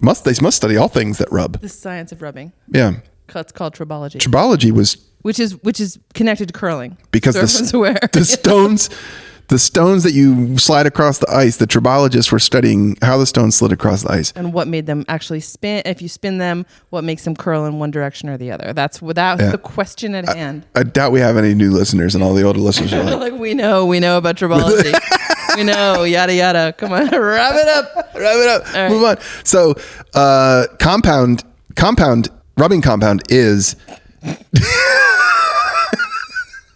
C: must study all things that rub.
D: The science of rubbing.
C: Yeah.
D: It's called tribology.
C: Tribology was
D: which is connected to curling.
C: Because the stones that you slide across the ice, the tribologists were studying how the stones slid across the ice.
D: And what made them actually spin. If you spin them, what makes them curl in one direction or the other? That's the question at hand.
C: I doubt we have any new listeners, and all the older listeners are
D: like we know about tribology. We know, yada, yada. Come on, wrap it up.
C: Right. Move on. So rubbing compound is...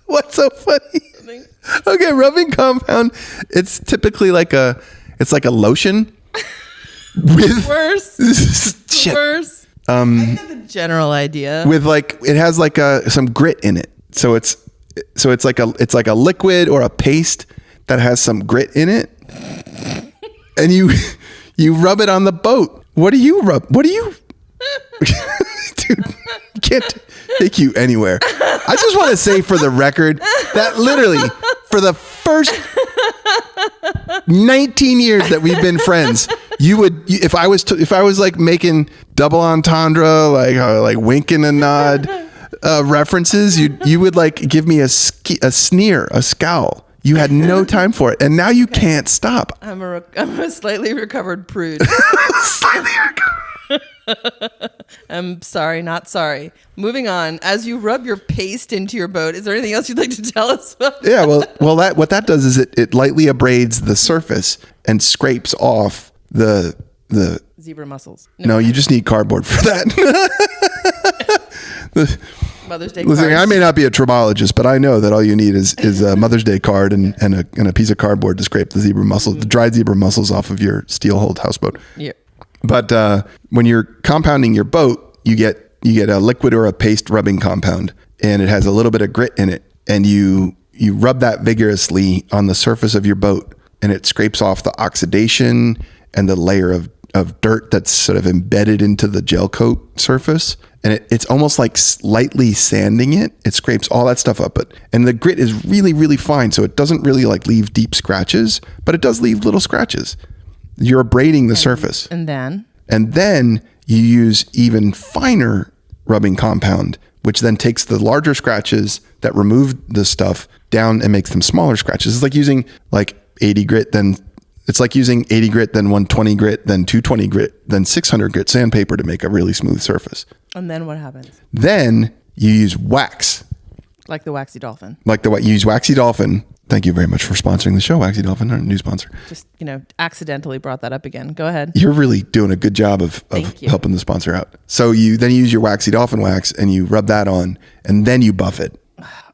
C: What's so funny? Okay, rubbing compound. It's typically like a lotion with
D: worse. Worse. I have the general idea
C: with it has some grit in it. So it's like a liquid or a paste that has some grit in it, and you rub it on the boat. What do you rub? What do you Dude, can't take you anywhere. I just want to say for the record that literally for the first 19 years that we've been friends, if I was like making double entendre, like winking and nod references, you would like give me a sneer, a scowl. You had no time for it, and now you can't stop.
D: I'm a slightly recovered prude.
C: Slightly recovered.
D: I'm sorry, not sorry. Moving on. As you rub your paste into your boat, is there anything else you'd like to tell us about?
C: Yeah, well, what that does is it lightly abrades the surface and scrapes off the
D: Zebra mussels.
C: No, you just need cardboard for that.
D: Mother's Day
C: Listen,
D: cards.
C: I may not be a tribologist, but I know that all you need is a Mother's Day card and a piece of cardboard to scrape the zebra mussels, the dried zebra mussels off of your steel-hulled houseboat.
D: Yeah.
C: But when you're compounding your boat, you get a liquid or a paste rubbing compound, and it has a little bit of grit in it, and you rub that vigorously on the surface of your boat, and it scrapes off the oxidation and the layer of dirt that's sort of embedded into the gel coat surface. And it's almost like lightly sanding it. It scrapes all that stuff up. And the grit is really, really fine. So it doesn't really like leave deep scratches, but it does leave little scratches. You're abrading the surface.
D: And then
C: you use even finer rubbing compound, which then takes the larger scratches that remove the stuff down and makes them smaller scratches. It's like using like 80 grit, then 120 grit, then 220 grit, then 600 grit sandpaper to make a really smooth surface.
D: And then what happens?
C: Then you use wax.
D: Like the Waxy Dolphin.
C: You use Waxy Dolphin. Thank you very much for sponsoring the show, Waxy Dolphin, our new sponsor.
D: Just, accidentally brought that up again. Go ahead.
C: You're really doing a good job of helping the sponsor out. So you use your Waxy Dolphin wax and you rub that on, and then you buff it.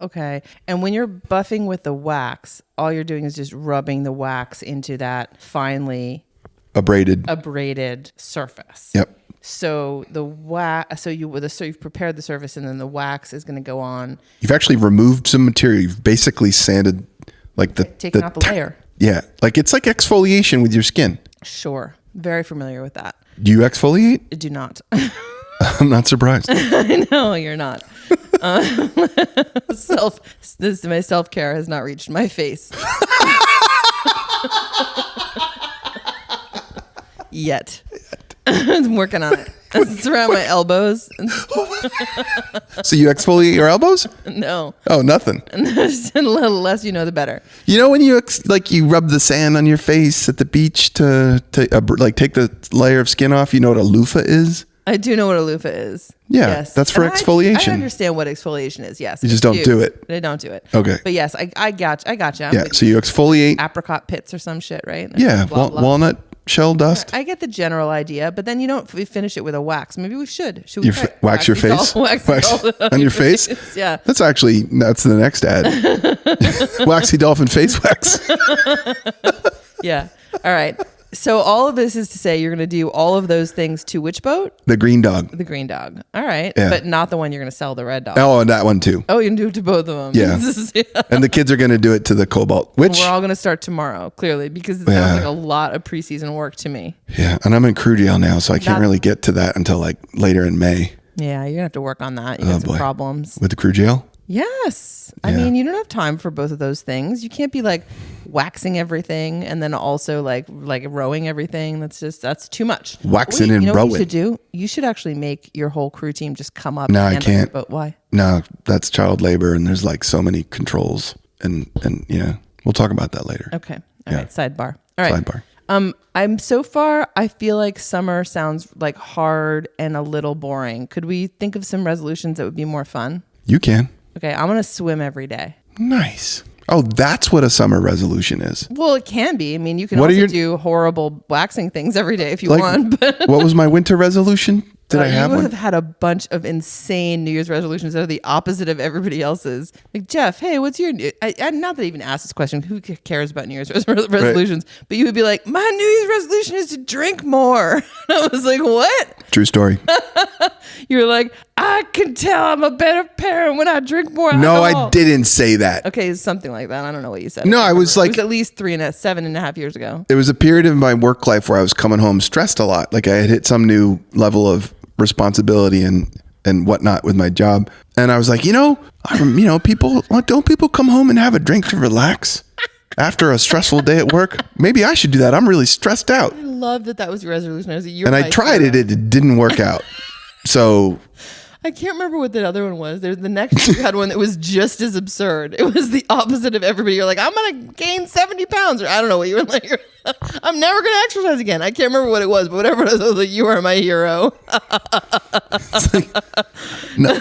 D: Okay. And when you're buffing with the wax, all you're doing is just rubbing the wax into that finely abraded surface.
C: Yep.
D: So you've prepared the surface, and then the wax is going to go on.
C: You've actually removed some material. You've basically sanded
D: taken out the layer.
C: Yeah. It's like exfoliation with your skin.
D: Sure. Very familiar with that.
C: Do you exfoliate?
D: I do not.
C: I'm not surprised.
D: I know you're not. My self-care has not reached my face. Yet. I'm working on it. It's around my elbows.
C: So you exfoliate your elbows?
D: No.
C: Oh, nothing.
D: The less you know, the better.
C: You know when you rub the sand on your face at the beach to take the layer of skin off? You know what a loofah is?
D: I do know what a loofah is.
C: Yeah,
D: yes.
C: that's for exfoliation.
D: I understand what exfoliation is. Yes,
C: you just don't do it.
D: I don't do it.
C: Okay.
D: But yes, I gotcha.
C: Yeah. So you exfoliate
D: apricot pits or some shit, right?
C: Yeah.
D: Blah, blah.
C: Walnut shell dust.
D: I get the general idea, but then you don't finish it with a wax. Maybe we should. Should we
C: wax your face?
D: Wax
C: on your face?
D: Yeah.
C: That's the next ad. Waxy Dolphin face wax.
D: Yeah. All right. So all of this is to say you're going to do all of those things to which boat?
C: The Green Dog.
D: The Green Dog. All right.
C: Yeah.
D: But not the one you're going to sell, the Red Dog.
C: Oh, and that one too.
D: Oh, you can do it to both of them.
C: Yeah. And the kids are going to do it to the Cobalt, which
D: we're all going to start tomorrow, clearly, because it sounds like a lot of preseason work to me.
C: Yeah. And I'm in crew jail now, so I can't really get to that until like later in May.
D: Yeah. You're going to have to work on that. You got some problems.
C: With the crew jail?
D: Yes. I mean, you don't have time for both of those things. You can't be like waxing everything and then also like rowing everything. That's too much.
C: Waxing and rowing.
D: What you should do? You should actually make your whole crew team just come up.
C: No, I can't.
D: But why?
C: No, that's child labor, and there's like so many controls, and yeah, we'll talk about that later.
D: Okay. All right. Sidebar. All right.
C: Sidebar.
D: I feel like summer sounds like hard and a little boring. Could we think of some resolutions that would be more fun?
C: You can.
D: Okay, I'm going to swim every day.
C: Nice. Oh, that's what a summer resolution is.
D: Well, it can be. I mean, you can also do horrible waxing things every day if you want. But
C: what was my winter resolution? Did I have
D: one?
C: one?
D: You have had a bunch of insane New Year's resolutions that are the opposite of everybody else's. Like, Jeff, hey, what's your... I not that I even asked this question. Who cares about New Year's resolutions? Right. But you would be like, my New Year's resolution is to drink more. And I was like, what?
C: True story.
D: You were like, I can tell I'm a better parent when I drink more
C: alcohol. No, I
D: alcohol.
C: didn't say that.
D: Okay, something like that. I don't know what you said.
C: No, I was like...
D: It was at least 7.5 years ago.
C: It was a period of my work life where I was coming home stressed a lot. Like I had hit some new level of responsibility and whatnot with my job. And I was like, don't people come home and have a drink to relax after a stressful day at work? Maybe I should do that. I'm really stressed out.
D: I love that was your resolution.
C: And I tried it. It didn't work out. So
D: I can't remember what the other one was. There's the next year you had one that was just as absurd. It was the opposite of everybody. You're like, I'm going to gain 70 pounds. Or I don't know what you were like. I'm never going to exercise again. I can't remember what it was, but whatever it was, I was like, you are my hero.
C: No.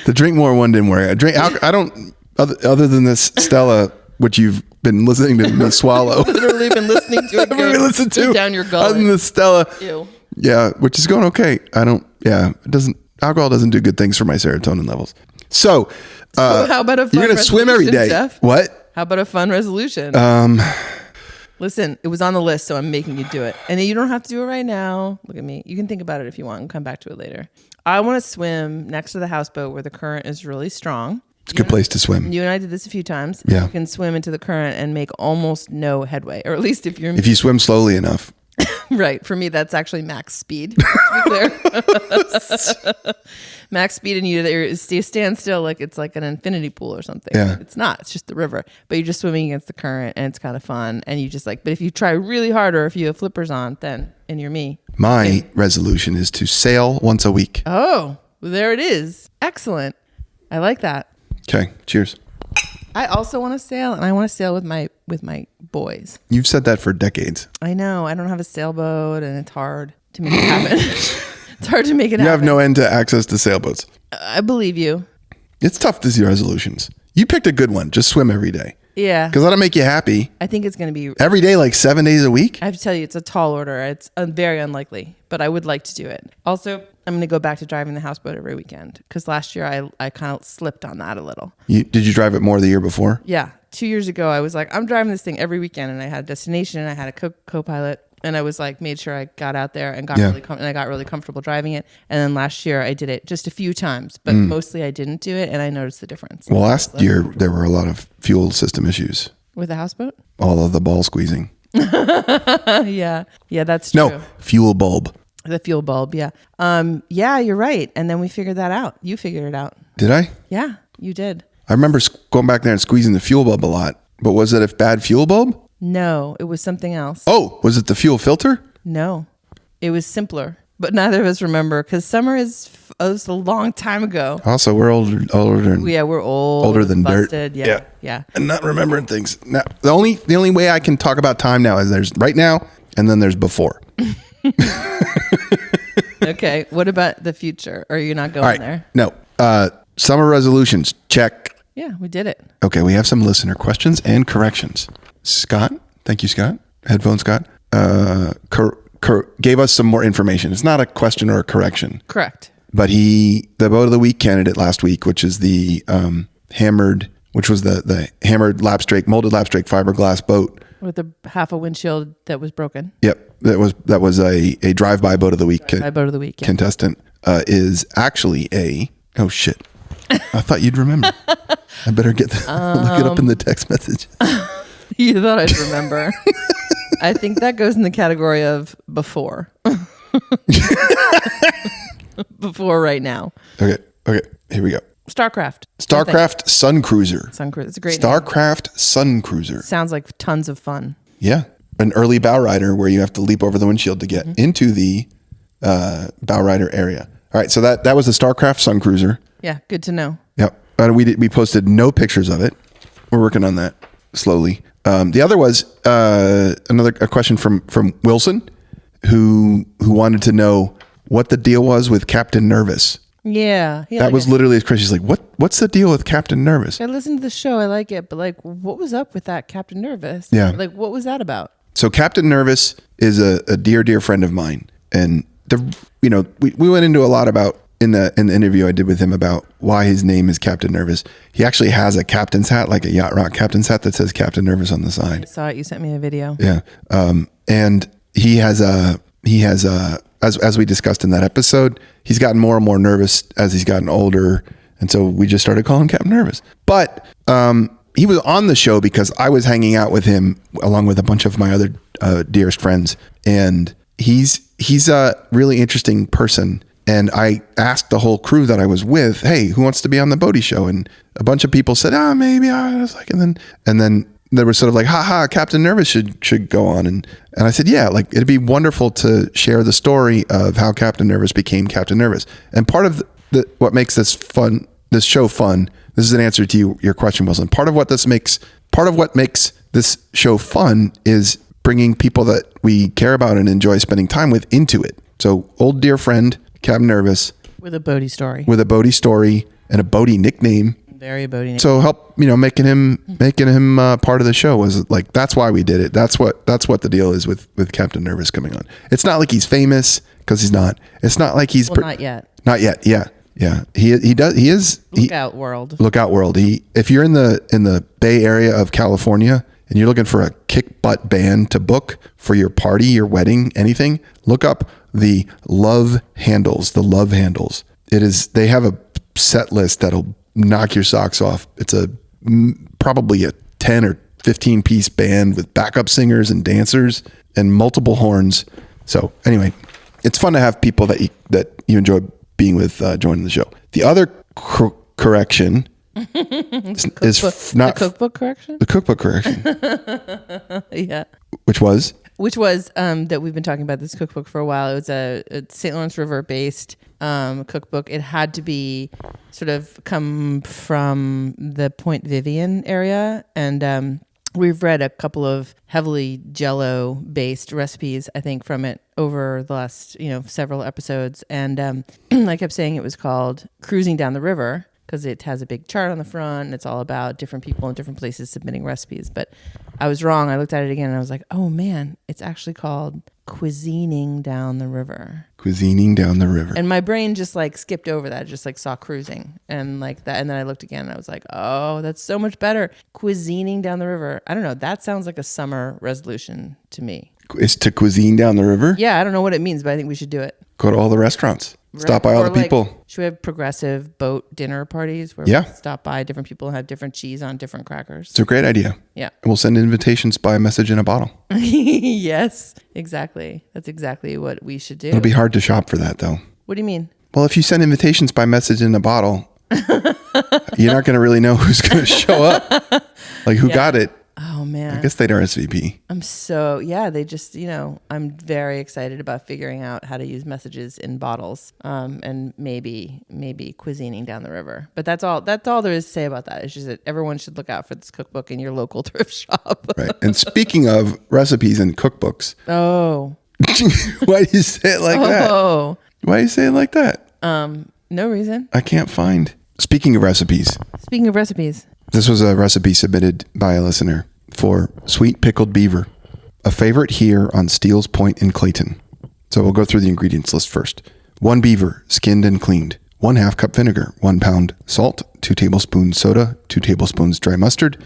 C: The drink more one didn't work. I don't, other than this Stella, which you've been listening to me swallow.
D: Literally been listening to it go down your gullet.
C: Other than the Stella.
D: Ew.
C: Yeah, which is going okay. Alcohol doesn't do good things for my serotonin levels. So
D: how about a fun
C: you're going to swim every day.
D: Jeff?
C: What?
D: How about a fun resolution? Listen, it was on the list, so I'm making you do it. And you don't have to do it right now. Look at me. You can think about it if you want and come back to it later. I want to swim next to the houseboat where the current is really strong.
C: It's a good place to swim.
D: You and I did this a few times.
C: Yeah.
D: You can swim into the current and make almost no headway, or at least if you
C: swim slowly enough.
D: Right. For me, that's actually max speed. To be clear. Max speed, and you stand still like it's like an infinity pool or something.
C: Yeah.
D: It's not. It's just the river. But you're just swimming against the current, and it's kind of fun. And you just but if you try really hard, or if you have flippers on, and you're me.
C: My resolution is to sail once a week.
D: Oh, well, there it is. Excellent. I like that.
C: Okay. Cheers.
D: I also want to sail, and I want to sail with my boys.
C: You've said that for decades.
D: I know. I don't have a sailboat, and it's hard to make it happen. It's hard to make it happen.
C: You have no end to access to sailboats.
D: I believe you.
C: It's tough to see resolutions. You picked a good one. Just swim every day.
D: Yeah.
C: Because that'll make you happy.
D: I think it's going to be...
C: Every day, like 7 days a week?
D: I have to tell you, it's a tall order. It's very unlikely, but I would like to do it. Also, I'm going to go back to driving the houseboat every weekend, because last year I kind of slipped on that a little.
C: Did you drive it more the year before?
D: Yeah. 2 years ago, I was like, I'm driving this thing every weekend, and I had a destination, and I had a co-pilot, and I was like, made sure I got out there and got really comfortable driving it. And then last year, I did it just a few times, but mostly I didn't do it, and I noticed the difference.
C: Well, last year, there were a lot of fuel system issues.
D: With the houseboat?
C: All of the ball squeezing.
D: Yeah, that's true.
C: No, fuel bulb.
D: The fuel bulb, yeah. Yeah, you're right. And then we figured that out. You figured it out.
C: Did I?
D: Yeah, you did.
C: I remember going back there and squeezing the fuel bulb a lot. But was it a bad fuel bulb?
D: No, it was something else.
C: Oh, was it the fuel filter?
D: No, it was simpler. But neither of us remember, because summer is a long time ago.
C: Also, we're older.
D: Yeah, we're old.
C: Older than
D: busted.
C: dirt.
D: Yeah.
C: And not remembering things. Now, the only way I can talk about time now is there's right now, and then there's before.
D: Okay, what about the future? Or are you not going there?
C: No. Summer resolutions, check.
D: Yeah, we did it.
C: Okay, we have some listener questions and corrections. Scott, thank you, Scott. Headphone Scott, gave us some more information. It's not a question or a correction.
D: Correct.
C: But the boat of the week candidate last week, which is the hammered molded lapstrake fiberglass boat.
D: With half a windshield that was broken.
C: Yep. That was a drive-by boat of the week.
D: Boat of the week, yeah.
C: Contestant is actually oh shit. I thought you'd remember. I better look it up in the text message.
D: You thought I'd remember. I think that goes in the category of before. Before right now.
C: Okay. Here we go.
D: Starcraft
C: Sun Cruiser.
D: Sun Cruiser. It's a great
C: Starcraft name. Sun Cruiser.
D: Sounds like tons of fun.
C: Yeah. An early bow rider where you have to leap over the windshield to get into the bow rider area. All right. So that was the Starcraft Sun Cruiser.
D: Yeah. Good to know.
C: Yep. We posted no pictures of it. We're working on that slowly. The other was a question from Wilson, who wanted to know what the deal was with Captain Nervous.
D: Yeah.
C: That was literally his question. She's like, what's the deal with Captain Nervous?
D: I listened to the show. I like it. But what was up with that Captain Nervous?
C: Yeah.
D: What was that about?
C: So Captain Nervous is a dear friend of mine. And we went into a lot about in the interview I did with him about why his name is Captain Nervous. He actually has a captain's hat, like a Yacht Rock captain's hat that says Captain Nervous on the side.
D: I saw it. You sent me a video.
C: Yeah. And he has as we discussed in that episode, he's gotten more and more nervous as he's gotten older. And so we just started calling him Captain Nervous. But he was on the show because I was hanging out with him along with a bunch of my other dearest friends. And he's a really interesting person. And I asked the whole crew that I was with, hey, who wants to be on the Bodhi show? And a bunch of people said, maybe. I was like, and then they were sort of like, Captain Nervous should go on. And I said, yeah, like it'd be wonderful to share the story of how Captain Nervous became Captain Nervous. And part of what makes this show fun, this is an answer to your question, Wilson. Part of what makes this show fun is bringing people that we care about and enjoy spending time with into it. So old dear friend, Captain Nervous.
D: With a Bodhi story.
C: With a Bodhi story and a Bodhi nickname.
D: Very Bodhi nickname.
C: So help, making him part of the show was like, that's why we did it. That's what the deal is with Captain Nervous coming on. It's not like he's famous, because he's not. It's not like he's...
D: not yet.
C: Not yet, yeah. Yeah. He is...
D: Lookout World.
C: Lookout World. If you're in the Bay Area of California and you're looking for a kick butt band to book for your party, your wedding, anything, look up the Love Handles. They have a set list that'll knock your socks off. It's probably a 10 or 15 piece band with backup singers and dancers and multiple horns. So anyway, it's fun to have people that you enjoy being with joining the show. The other correction is not
D: the cookbook correction.
C: The cookbook correction.
D: Yeah.
C: Which was
D: that we've been talking about this cookbook for a while. It was a St. Lawrence River based cookbook. It had to be sort of come from the Point Vivian area, and we've read a couple of heavily Jello based recipes, I think, from it over the last several episodes. And I kept saying it was called Cruising Down the River, because it has a big chart on the front and it's all about different people in different places submitting recipes. But I was wrong. I looked at it again and I was like, oh man, it's actually called Cuisining Down the River.
C: Cuisining Down the River.
D: And my brain just like skipped over that, just like saw cruising and like that. And then I looked again and I was like, oh, that's so much better. Cuisining Down the River. I don't know. That sounds like a summer resolution to me.
C: Is to cuisine down the river?
D: Yeah, I don't know what it means, but I think we should do it.
C: Go to all the restaurants. Right. Stop by all the people.
D: Should we have progressive boat dinner parties where we stop by different people and have different cheese on different crackers?
C: It's a great idea.
D: Yeah.
C: And we'll send invitations by message in a bottle.
D: Yes, exactly. That's exactly what we should do.
C: It'll be hard to shop for that, though.
D: What do you mean?
C: Well, if you send invitations by message in a bottle, you're not going to really know who's going to show up. Like, who got it?
D: Oh, man.
C: I guess they'd RSVP.
D: They just, I'm very excited about figuring out how to use messages in bottles and maybe cuisining down the river. But that's all there is to say about that. It's just that everyone should look out for this cookbook in your local thrift shop.
C: Right. And speaking of recipes and cookbooks.
D: Oh.
C: Why do you say it like that?
D: Oh.
C: Why do you say it like that?
D: No reason.
C: I can't find. Speaking of recipes. This was a recipe submitted by a listener for sweet pickled beaver, a favorite here on Steele's Point in Clayton. So we'll go through the ingredients list first. 1 beaver, skinned and cleaned. 1/2 cup vinegar. 1 pound salt. 2 tablespoons soda. 2 tablespoons dry mustard.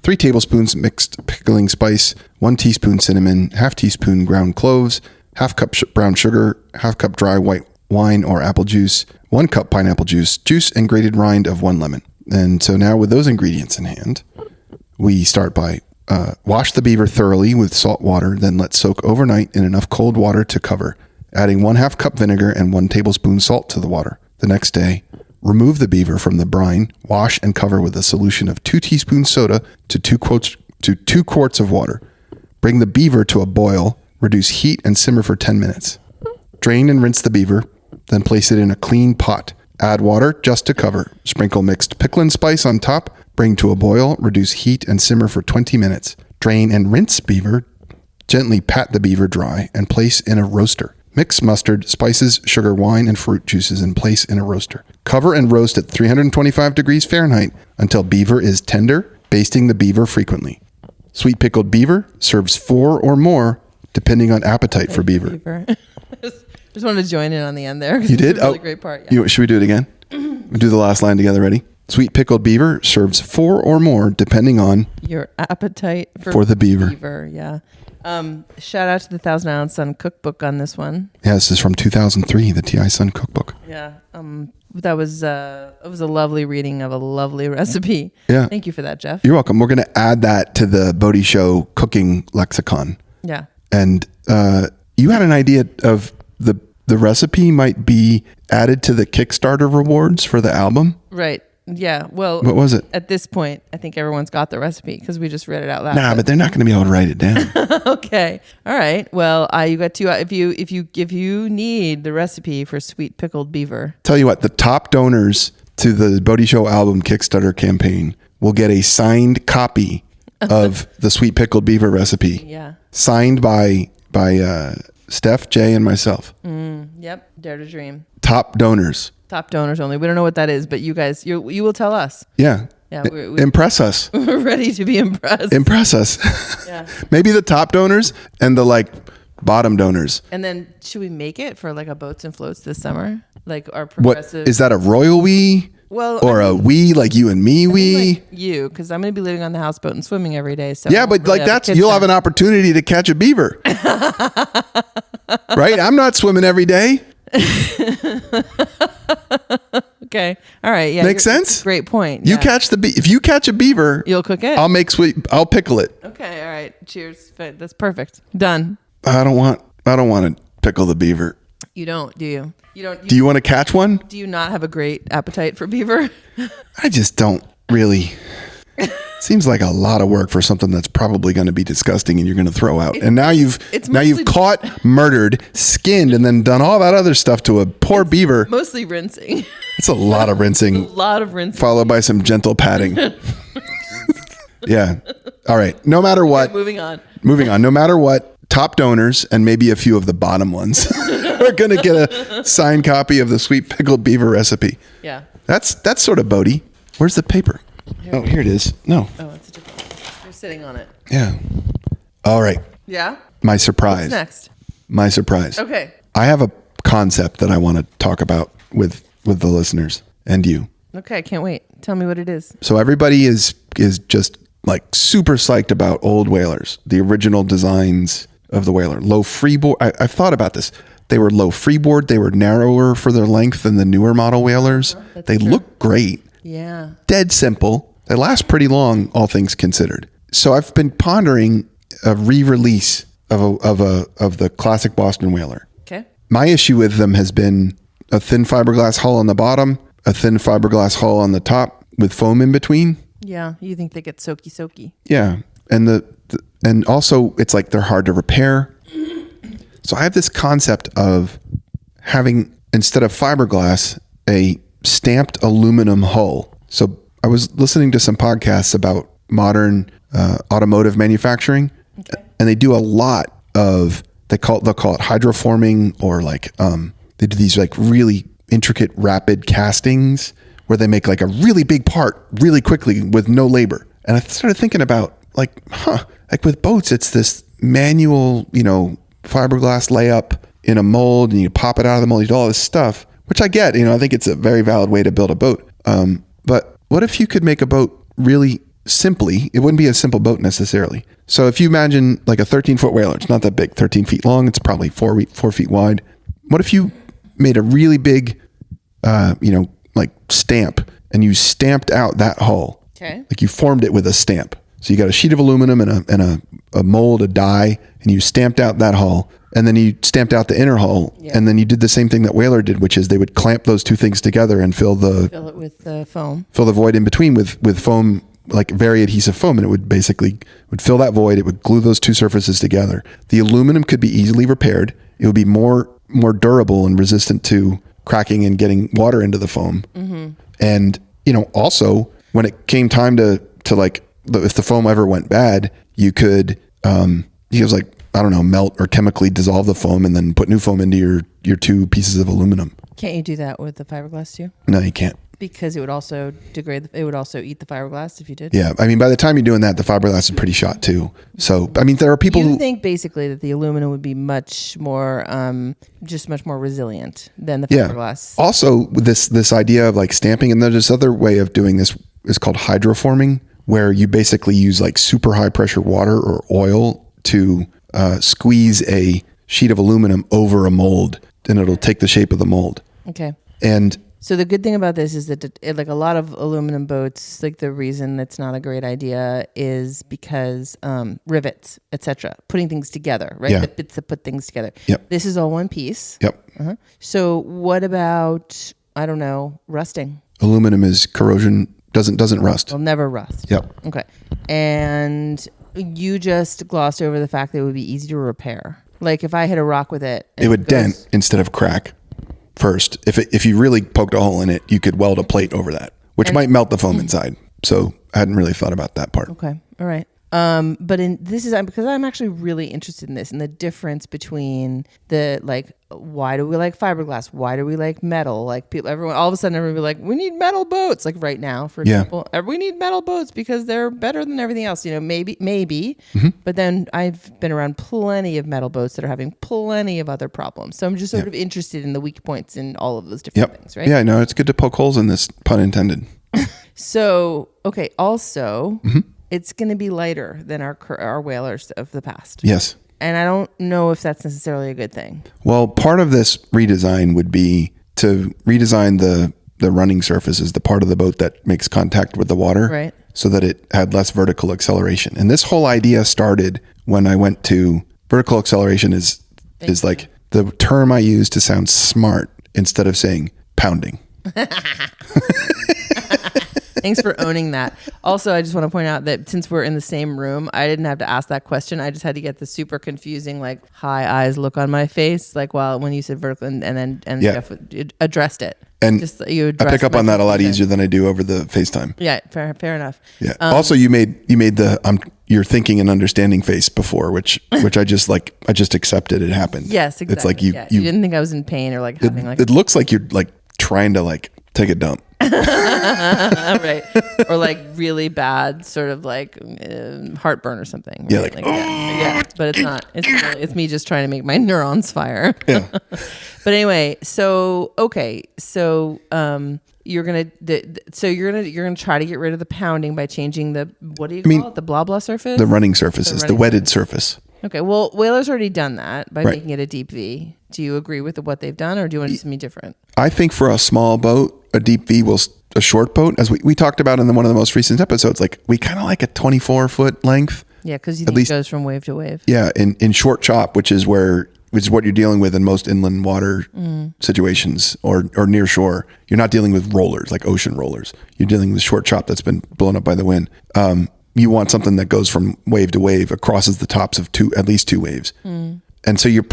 C: 3 tablespoons mixed pickling spice. 1 teaspoon cinnamon. 1/2 teaspoon ground cloves. 1/2 cup brown sugar. 1/2 cup dry white wine or apple juice. 1 cup pineapple juice. Juice and grated rind of 1 lemon. And so now with those ingredients in hand, we start by wash the beaver thoroughly with salt water, then let soak overnight in enough cold water to cover, adding 1/2 cup vinegar and 1 tablespoon salt to the water. The next day, remove the beaver from the brine, wash and cover with a solution of 2 teaspoons soda to 2 quarts of water. Bring the beaver to a boil, reduce heat and simmer for 10 minutes. Drain and rinse the beaver, then place it in a clean pot. Add water just to cover. Sprinkle mixed pickling spice on top. Bring to a boil. Reduce heat and simmer for 20 minutes. Drain and rinse beaver. Gently pat the beaver dry and place in a roaster. Mix mustard, spices, sugar, wine, and fruit juices and place in a roaster. Cover and roast at 325 degrees Fahrenheit until beaver is tender, basting the beaver frequently. Sweet pickled beaver serves 4 or more, depending on appetite for beaver.
D: Just wanted to join in on the end there.
C: You did?
D: It's a really great part. Yeah.
C: Should we do it again? We'll do the last line together. Ready? Sweet pickled beaver serves 4 or more, depending on
D: your appetite
C: for the beaver.
D: Yeah. Shout out to the Thousand Island Sun cookbook on this one.
C: Yeah, this is from 2003, the TI Sun cookbook.
D: Yeah. That was it was a lovely reading of a lovely recipe.
C: Yeah.
D: Thank you for that, Jeff.
C: You're welcome. We're going to add that to the Bodhi Show cooking lexicon.
D: Yeah.
C: And you had an idea of the recipe might be added to the Kickstarter rewards for the album.
D: Right. Yeah. Well,
C: What was it?
D: At this point, I think everyone's got the recipe because we just read it out loud.
C: Nah, but they're not going to be able to write it down.
D: Okay. All right. Well, you got two. If you need the recipe for sweet pickled beaver,
C: Tell you what, the top donors to the Bodhi Show album Kickstarter campaign will get a signed copy of the sweet pickled beaver recipe.
D: Yeah.
C: Signed by Steph, Jay, and myself.
D: Yep. Dare to dream.
C: Top donors.
D: Top donors only. We don't know what that is, but you guys, you will tell us.
C: Yeah.
D: Yeah.
C: Impress us.
D: We're ready to be impressed.
C: Impress us.
D: Yeah.
C: Maybe the top donors and the bottom donors.
D: And then should we make it for like a boats and floats this summer? Like our
C: What
D: progressive.
C: is that, a royal we?
D: Well,
C: or a we like you and me we?
D: Like you, because I'm going to be living on the houseboat and swimming every day. So
C: Yeah, but you'll have an opportunity to catch a beaver. Right? I'm not swimming every day.
D: Okay. All right. Yeah.
C: Makes sense?
D: Great point.
C: You
D: Yeah.
C: catch if you catch a beaver,
D: You'll cook it.
C: I'll pickle it.
D: Okay. All right. Cheers. That's perfect. Done.
C: I don't want to pickle the beaver.
D: You don't, do you? You don't.
C: Do you want to catch one?
D: Do you not have a great appetite for beaver?
C: I just don't really. Seems like a lot of work for something that's probably going to be disgusting and you're going to throw out. And now you've caught, murdered, skinned, and then done all that other stuff to a poor beaver.
D: Mostly rinsing.
C: It's a lot of rinsing.
D: A lot of rinsing.
C: Followed by some gentle patting. Yeah. All right. No matter what.
D: Moving on.
C: No matter what, top donors and maybe a few of the bottom ones are going to get a signed copy of the sweet pickled beaver recipe.
D: Yeah.
C: That's sort of Bodhi. Where's the paper? Oh, here it is. No.
D: Oh, it's a different one. You're sitting on it.
C: Yeah. All right.
D: Yeah?
C: My surprise.
D: What's next?
C: My surprise.
D: Okay.
C: I have a concept that I want to talk about with the listeners and you.
D: Okay, I can't wait. Tell me what it is.
C: So everybody is just like super psyched about old whalers, the original designs of the whaler. Low freeboard. I've thought about this. They were low freeboard. They were narrower for their length than the newer model whalers. They look great.
D: Yeah.
C: Dead simple. They last pretty long, all things considered. So I've been pondering a re-release of the classic Boston whaler.
D: Okay.
C: My issue with them has been a thin fiberglass hull on the bottom, a thin fiberglass hull on the top with foam in between.
D: Yeah, you think they get soaky.
C: Yeah, and and also it's like they're hard to repair. So I have this concept of having, instead of fiberglass, a stamped aluminum hull. So I was listening to some podcasts about modern automotive manufacturing, and they do a lot of they'll call it hydroforming, or they do these like really intricate rapid castings where they make like a really big part really quickly with no labor. And I started thinking about like with boats, it's this manual, fiberglass layup in a mold, and you pop it out of the mold, you do all this stuff, which I get, I think it's a very valid way to build a boat. But what if you could make a boat really simply? It wouldn't be a simple boat necessarily. So if you imagine like a 13-foot whaler, it's not that big, 13 feet long, it's probably 4 feet wide. What if you made a really big, like stamp, and you stamped out that hull?
D: Okay.
C: Like you formed it with a stamp. So you got a sheet of aluminum and a mold, a die, and you stamped out that hull, and then you stamped out the inner hull, and then you did the same thing that Whaler did, which is they would clamp those two things together and fill
D: it with foam.
C: Fill the void in between with foam, like very adhesive foam, and it would basically fill that void. It would glue those two surfaces together. The aluminum could be easily repaired. It would be more durable and resistant to cracking and getting water into the foam. Mm-hmm. And also when it came time to like, if the foam ever went bad, you could melt or chemically dissolve the foam and then put new foam into your two pieces of aluminum.
D: Can't you do that with the fiberglass too?
C: No, you can't.
D: Because it would also degrade. It would also eat the fiberglass if you did.
C: Yeah, I mean, by the time you're doing that, the fiberglass is pretty shot too. So, I mean, there are people who
D: think basically that the aluminum would be much more resilient than the fiberglass.
C: Yeah. Also, this idea of like stamping, and there's this other way of doing this is called hydroforming, where you basically use like super high pressure water or oil to squeeze a sheet of aluminum over a mold, and it'll take the shape of the mold.
D: Okay.
C: And
D: So the good thing about this is that like a lot of aluminum boats, like the reason it's not a great idea is because rivets, etc., putting things together, right?
C: Yeah.
D: The bits that put things together.
C: Yep.
D: This is all one piece.
C: Yep.
D: So what about, I don't know, rusting?
C: Aluminum is corrosion, doesn't rust.
D: It'll never rust.
C: Yep.
D: Okay. And you just glossed over the fact that it would be easy to repair. Like if I hit a rock with it,
C: It would dent instead of crack first. If you really poked a hole in it, you could weld a plate over that, which might melt the foam inside. So I hadn't really thought about that part.
D: Okay. All right. But because I'm actually really interested in this and the difference between why do we like fiberglass? Why do we like metal? Like everyone, all of a sudden everyone will be like, we need metal boats. Like right now, for example, we need metal boats because they're better than everything else. Maybe.
C: Mm-hmm.
D: But then I've been around plenty of metal boats that are having plenty of other problems. So I'm just sort of interested in the weak points in all of those different things, right?
C: Yeah, no, it's good to poke holes in this, pun intended.
D: So, okay. Also, it's going to be lighter than our whalers of the past.
C: Yes.
D: And I don't know if that's necessarily a good thing.
C: Well, part of this redesign would be to redesign the running surfaces, the part of the boat that makes contact with the water,
D: Right.
C: so that it had less vertical acceleration. And this whole idea started when I went to vertical acceleration is like the term I use to sound smart instead of saying pounding.
D: Thanks for owning that. Also, I just want to point out that since we're in the same room, I didn't have to ask that question. I just had to get the super confusing, like high eyes look on my face, like when you said vertical, and then Jeff addressed it.
C: And
D: just
C: I pick up on that a lot easier than I do over the FaceTime.
D: Yeah, fair enough.
C: Yeah. Also, you made the your thinking and understanding face before, which I just accepted it happened.
D: Yes, exactly.
C: It's like you
D: didn't think I was in pain or like having
C: it looks like you're like trying to like take a dump.
D: right, or like really bad sort of like heartburn or something. Right?
C: Yeah, like
D: yeah, but it's not. It's me just trying to make my neurons fire.
C: Yeah.
D: But anyway, so you're gonna try to get rid of the pounding by changing the call it, the blah blah surface,
C: the running surfaces, the wetted surface.
D: Okay, well, Whaler's already done that by
C: Right.
D: making it a deep V. Do you agree with what they've done, or do you want it to be different?
C: I think for a small boat, a deep V a short boat, as we talked about in one of the most recent episodes, like we kind of like a 24-foot length.
D: Yeah, because you think it goes from wave to wave.
C: Yeah, in short chop, which is what you're dealing with in most inland water situations or near shore. You're not dealing with rollers, like ocean rollers. You're dealing with short chop that's been blown up by the wind. You want something that goes from wave to wave, crosses the tops of at least two waves. And so you're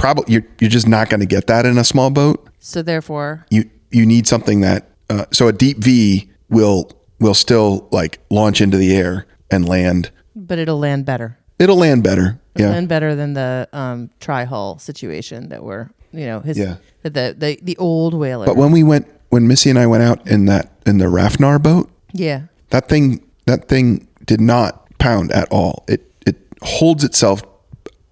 C: just not going to get that in a small boat.
D: So therefore,
C: you need something that so a deep V will still like launch into the air and land,
D: but it'll land better.
C: It'll land better. Yeah,
D: land better than the tri-hull situation that we're the old whaler.
C: But when Missy and I went out in the Rafnar boat, that thing did not pound at all. It holds itself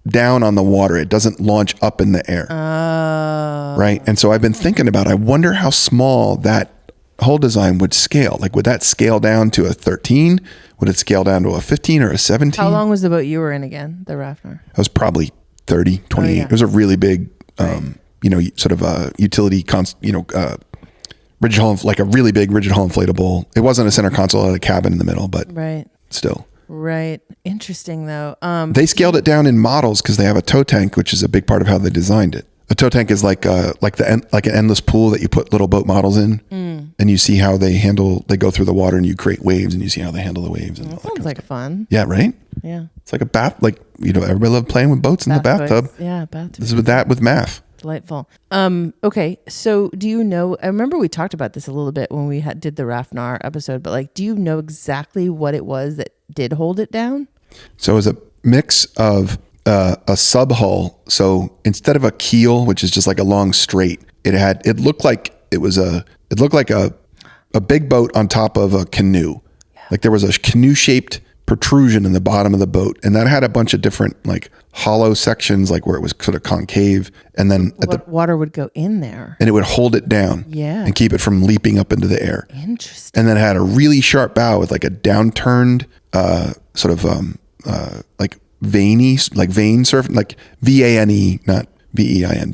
C: down on the water. It doesn't launch up in the air. Right. And so I've been thinking about, I wonder how small that hull design would scale. Like, would that scale down to a 13? Would it scale down to a 15 or a 17?
D: How long was the boat you were in again, the Rafnar?
C: It was probably 30, 28. It was a really big, sort of a utility, rigid hull, like a really big rigid hull inflatable. It wasn't a center console, it had a cabin in the middle, but still.
D: Right. Interesting, though.
C: They scaled it down in models because they have a tow tank, which is a big part of how they designed it. A tow tank is like an endless pool that you put little boat models in, and you see how they go through the water, and you create waves, and you see how they handle the waves. And
D: that sounds like fun.
C: Yeah, right?
D: Yeah.
C: It's like a bath, everybody loved playing with boats in the bathtub.
D: Yeah, bathtub.
C: This is with math.
D: Delightful. Okay, so do you know, I remember we talked about this a little bit when we did the Rafnar episode, but like, do you know exactly what it was that did hold it down?
C: So it was a mix of a sub hull. So instead of a keel, which is just like a long straight, it looked like a big boat on top of a canoe. Yeah. Like there was a canoe shaped protrusion in the bottom of the boat, and that had a bunch of different like hollow sections, like where it was sort of concave, and then
D: water would go in there
C: and it would hold it down and keep it from leaping up into the air.
D: Interesting.
C: And then it had a really sharp bow with like a downturned sort of like veiny, like vein surf, like VANE, not VEIN,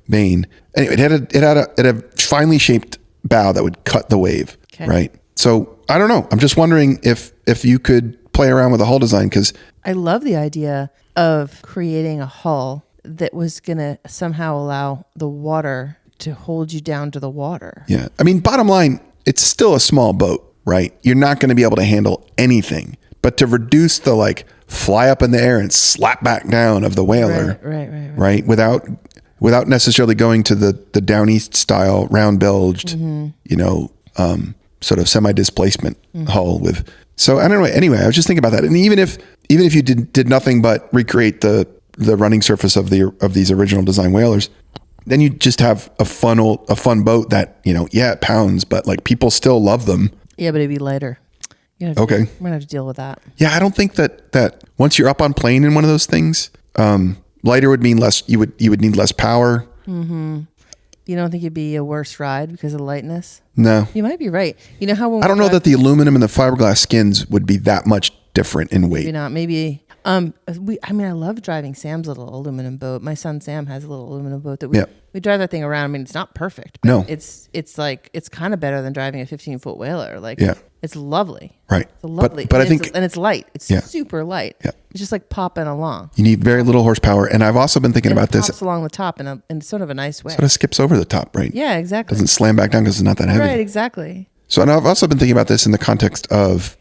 C: vein. Anyway, it had a finely shaped bow that would cut the wave,
D: Okay.
C: right? So I don't know. I'm just wondering if you could play around with the hull design, because
D: I love the idea of creating a hull that was going to somehow allow the water to hold you down to the water.
C: yeah, I mean, bottom line, it's still a small boat, right? You're not going to be able to handle anything, but to reduce the like fly up in the air and slap back down of the whaler, right? Without necessarily going to the down east style round bilged, sort of semi displacement hull with. So I don't know. Anyway, I was just thinking about that, and even if you did nothing but recreate the running surface of these original design whalers, then you just have a fun boat that, it pounds, but like people still love them.
D: Yeah, but it'd be lighter.
C: Okay.
D: We're gonna have to deal with that.
C: Yeah, I don't think that once you're up on plane in one of those things, lighter would mean less. You would need less power.
D: Mm-hmm. You don't think it'd be a worse ride because of the lightness?
C: No.
D: You might be right. You know how
C: I don't know that the aluminum and the fiberglass skins would be that much different in weight.
D: Maybe not. Maybe. I love driving Sam's little aluminum boat. My son Sam has a little aluminum boat that we drive that thing around. I mean, it's not perfect. But
C: No.
D: It's kind of better than driving a 15-foot whaler. Like, it's lovely.
C: Right.
D: It's lovely.
C: But I think,
D: and it's light. It's super light.
C: Yeah.
D: It's just like popping along.
C: You need very little horsepower. And I've also been thinking about this.
D: It pops along the top in sort of a nice way.
C: Sort of skips over the top, right?
D: Yeah, exactly.
C: Doesn't slam back down because it's not that heavy.
D: Right, exactly.
C: So, and I've also been thinking about this in the context of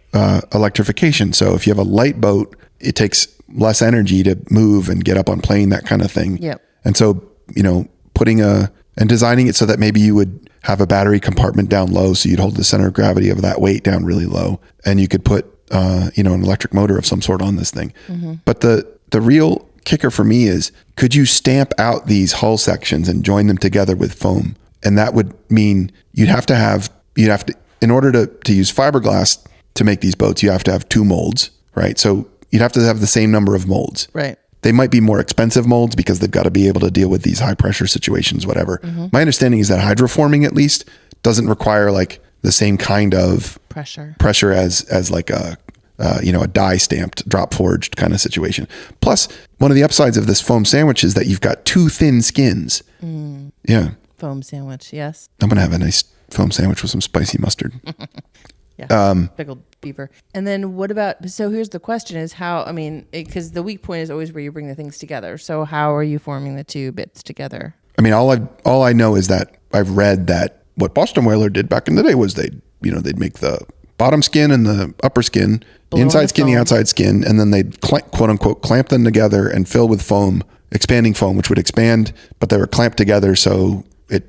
C: electrification. So if you have a light boat, it takes less energy to move and get up on plane, that kind of thing.
D: Yep.
C: And so, and designing it so that maybe you would have a battery compartment down low, so you'd hold the center of gravity of that weight down really low, and you could put an electric motor of some sort on this thing. Mm-hmm. But the real kicker for me is, could you stamp out these hull sections and join them together with foam? And that would mean you'd have to in order to use fiberglass to make these boats, you have to have 2 molds, right? So you'd have to have the same number of molds.
D: Right.
C: They might be more expensive molds because they've got to be able to deal with these high pressure situations, whatever. Mm-hmm. My understanding is that hydroforming, at least, doesn't require like the same kind of pressure as like a die stamped, drop forged kind of situation. Plus, one of the upsides of this foam sandwich is that you've got 2 thin skins. Mm. Yeah.
D: Foam sandwich. Yes.
C: I'm going to have a nice foam sandwich with some spicy mustard.
D: Yeah. Pickled beaver. And then what about, so here's the question is how, because the weak point is always where you bring the things together. So how are you forming the 2 bits together?
C: I mean, all I know is that I've read that what Boston Whaler did back in the day was they'd make the bottom skin and the upper skin, the inside skin, the outside skin, and then they'd quote unquote clamp them together and fill with foam, expanding foam, which would expand, but they were clamped together so it,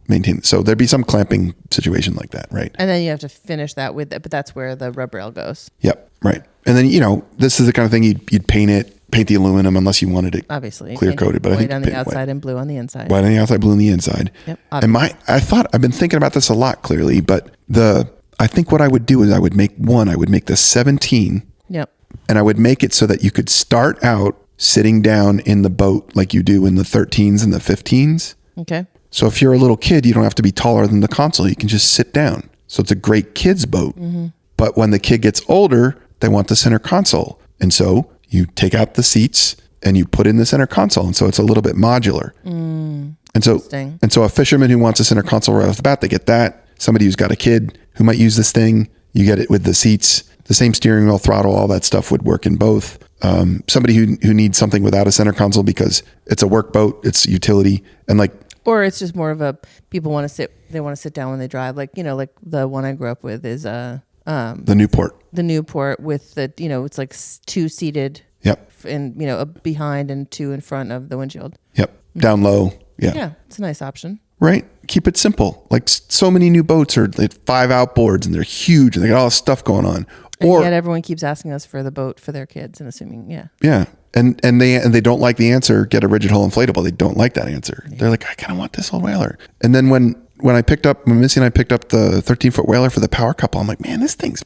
C: maintain. So there'd be some clamping situation like that, right?
D: And then you have to finish that with it, but that's where the rub rail goes.
C: Yep, right. And then, this is the kind of thing you'd paint the aluminum unless you wanted it
D: obviously
C: clear coated. But I think
D: white on the outside and blue on the inside.
C: White on the outside, blue on the inside.
D: Yep.
C: And I've been thinking about this a lot, clearly, but I think what I would do is I would make the 17.
D: Yep.
C: And I would make it so that you could start out sitting down in the boat like you do in the 13s and the 15s.
D: Okay.
C: So if you're a little kid, you don't have to be taller than the console. You can just sit down. So it's a great kid's boat. Mm-hmm. But when the kid gets older, they want the center console. And so you take out the seats and you put in the center console. And so it's a little bit modular. And so a fisherman who wants a center console right off the bat, they get that. Somebody who's got a kid who might use this thing, you get it with the seats, the same steering wheel, throttle, all that stuff would work in both. Somebody who needs something without a center console because it's a work boat, it's utility, and
D: or it's just more of a people want to sit down when they drive. Like the one I grew up with is the
C: Newport.
D: The Newport with the it's like 2 seated.
C: Yep.
D: And behind and 2 in front of the windshield.
C: Yep. Down low. Yeah.
D: Yeah, it's a nice option.
C: Right. Keep it simple. Like so many new boats are like 5 outboards and they're huge and they got all this stuff going on.
D: And yet everyone keeps asking us for the boat for their kids and assuming,
C: Yeah. And they don't like the answer, get a rigid hull inflatable. They don't like that answer. Yeah. They're like, I kind of want this old whaler. And then when Missy and I picked up the 13-foot whaler for the power couple, I'm like, man, this thing's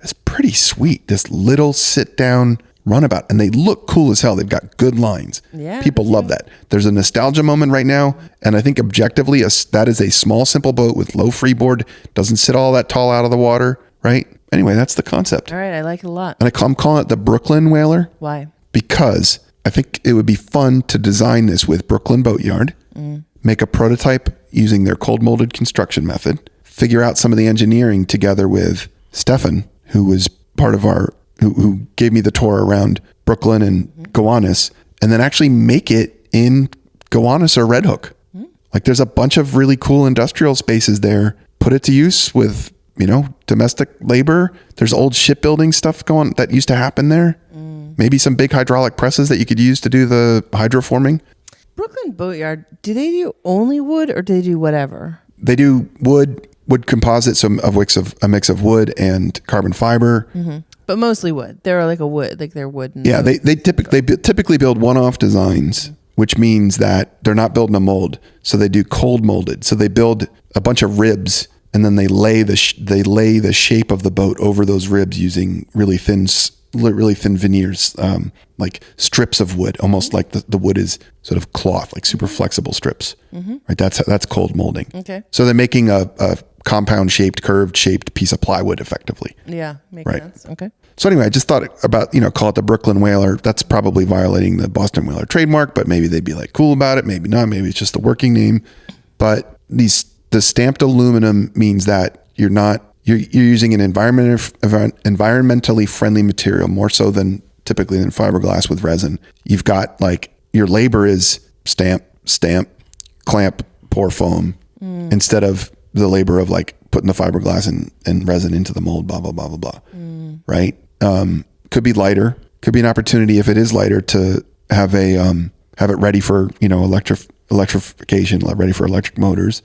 C: it's pretty sweet. This little sit down runabout, and they look cool as hell. They've got good lines.
D: Yeah,
C: people love that. There's a nostalgia moment right now, and I think objectively, that is a small, simple boat with low freeboard. Doesn't sit all that tall out of the water, right? Anyway, that's the concept.
D: All right, I like it a lot.
C: And I'm calling it the Brooklyn Whaler.
D: Why?
C: Because I think it would be fun to design this with Brooklyn Boatyard, make a prototype, using their cold molded construction method, figure out some of the engineering together with Stefan, who was part of who gave me the tour around Brooklyn and Gowanus, and then actually make it in Gowanus or Red Hook. Like there's a bunch of really cool industrial spaces there. Put it to use with, domestic labor. There's old shipbuilding stuff that used to happen there. Maybe some big hydraulic presses that you could use to do the hydroforming.
D: Brooklyn Boatyard, do they do only wood or do they do whatever?
C: They do wood composites, a mix of wood and carbon fiber.
D: But mostly wood. They're like they're wood.
C: Yeah, they typically build one-off designs, which means that they're not building a mold. So they do cold molded. So they build a bunch of ribs and then they lay the shape of the boat over those ribs using really thin veneers, like strips of wood, almost like the wood is sort of cloth, like super flexible strips. Right? That's cold molding.
D: Okay.
C: So they're making a compound shaped, curved shaped piece of plywood effectively.
D: Yeah, makes sense. Okay.
C: So anyway, I just thought about, call it the Brooklyn Whaler. That's probably violating the Boston Whaler trademark, but maybe they'd be like cool about it. Maybe not. Maybe it's just a working name. But the stamped aluminum means that you're using an environmentally friendly material more so than typically than fiberglass with resin. You've got like your labor is stamp, clamp, pour foam instead of the labor of like putting the fiberglass and resin into the mold, blah, blah, blah, blah, blah. Right. Could be lighter, could be an opportunity if it is lighter to have it ready for, electrification, ready for electric motors.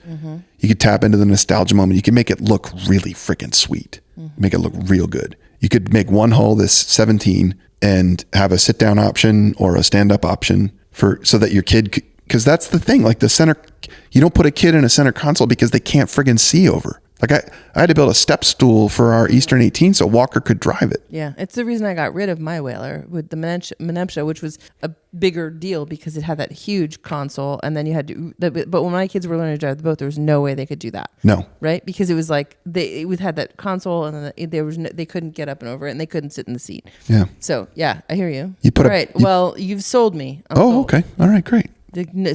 C: You could tap into the nostalgia moment. You can make it look really freaking sweet, make it look real good. You could make one hull, this 17, and have a sit down option or a stand up option so that your kid because that's the thing, like the center, you don't put a kid in a center console because they can't friggin' see over. Like I had to build a step stool for our Eastern 18 so Walker could drive it.
D: Yeah, it's the reason I got rid of my Whaler with the Menemsha, which was a bigger deal because it had that huge console, and then you had to. But when my kids were learning to drive the boat, there was no way they could do that.
C: No,
D: right? Because it was like it had that console, and then they couldn't get up and over it, and they couldn't sit in the seat.
C: Yeah.
D: So yeah, I hear you. Well, you've sold me.
C: Okay. All right. Great.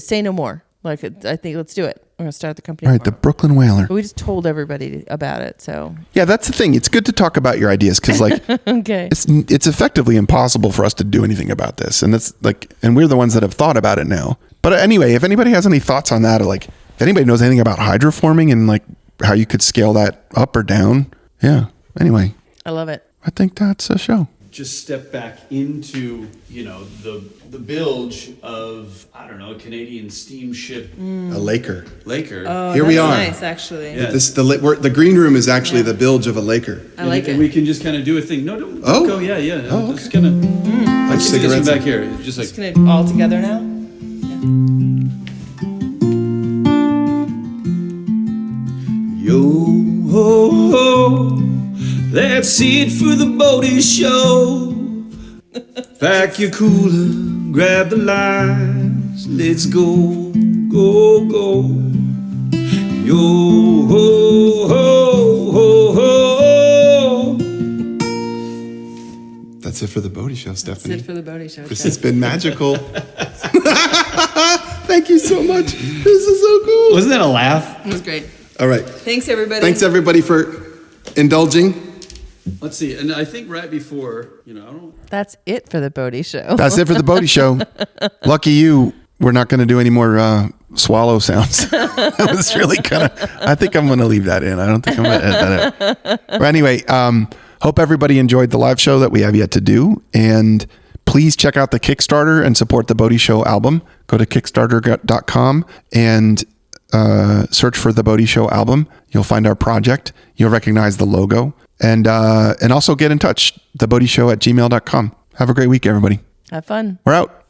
D: Say no more. Like I think let's do it. We're gonna start the company.
C: All right,
D: tomorrow.
C: the Brooklyn Whaler.
D: But we just told everybody about it, so
C: yeah, that's the thing. It's good to talk about your ideas because, like,
D: okay,
C: it's effectively impossible for us to do anything about this, and that's like, and we're the ones that have thought about it now. But anyway, if anybody has any thoughts on that, or like, if anybody knows anything about hydroforming and like how you could scale that up or down, yeah. Anyway,
D: I love it.
C: I think that's a show.
F: Just step back into, the bilge of, I don't know, a Canadian steamship.
C: A Laker.
E: Oh,
C: Here we are.
E: Nice, actually.
F: Yeah.
C: The green room is actually the bilge of a Laker.
E: I like
F: and
E: it.
F: we can just kind of do a thing. No, don't go. Yeah.
C: Oh,
F: Just kind of.
C: Like
F: Let's do this one
C: cigarettes.
F: back here. Just like.
E: Just gonna all together now.
B: Yo ho ho, that's it for the Bodie Show. Pack your cooler, grab the lines, let's go, go, go. Yo ho ho ho ho.
C: That's it for the Bodie Show, Stephanie.
E: That's it for the Bodie Show.
C: This has been magical. Thank you so much. This is so cool.
F: Wasn't that a laugh?
E: It was great.
C: All right.
E: Thanks, everybody.
C: Thanks, everybody, for indulging.
F: Let's see. And I think right before, I don't.
D: That's it for the Bodie Show.
C: That's it for the Bodie Show. Lucky you, we're not going to do any more swallow sounds. That was really kind of, I think I'm going to leave that in. I don't think I'm going to edit that out. But anyway, hope everybody enjoyed the live show that we have yet to do. And please check out the Kickstarter and support the Bodie Show album. Go to kickstarter.com and search for the Bodie Show album. You'll find our project. You'll recognize the logo. And also get in touch, thebodieshow@gmail.com. Have a great week, everybody.
D: Have fun.
C: We're out.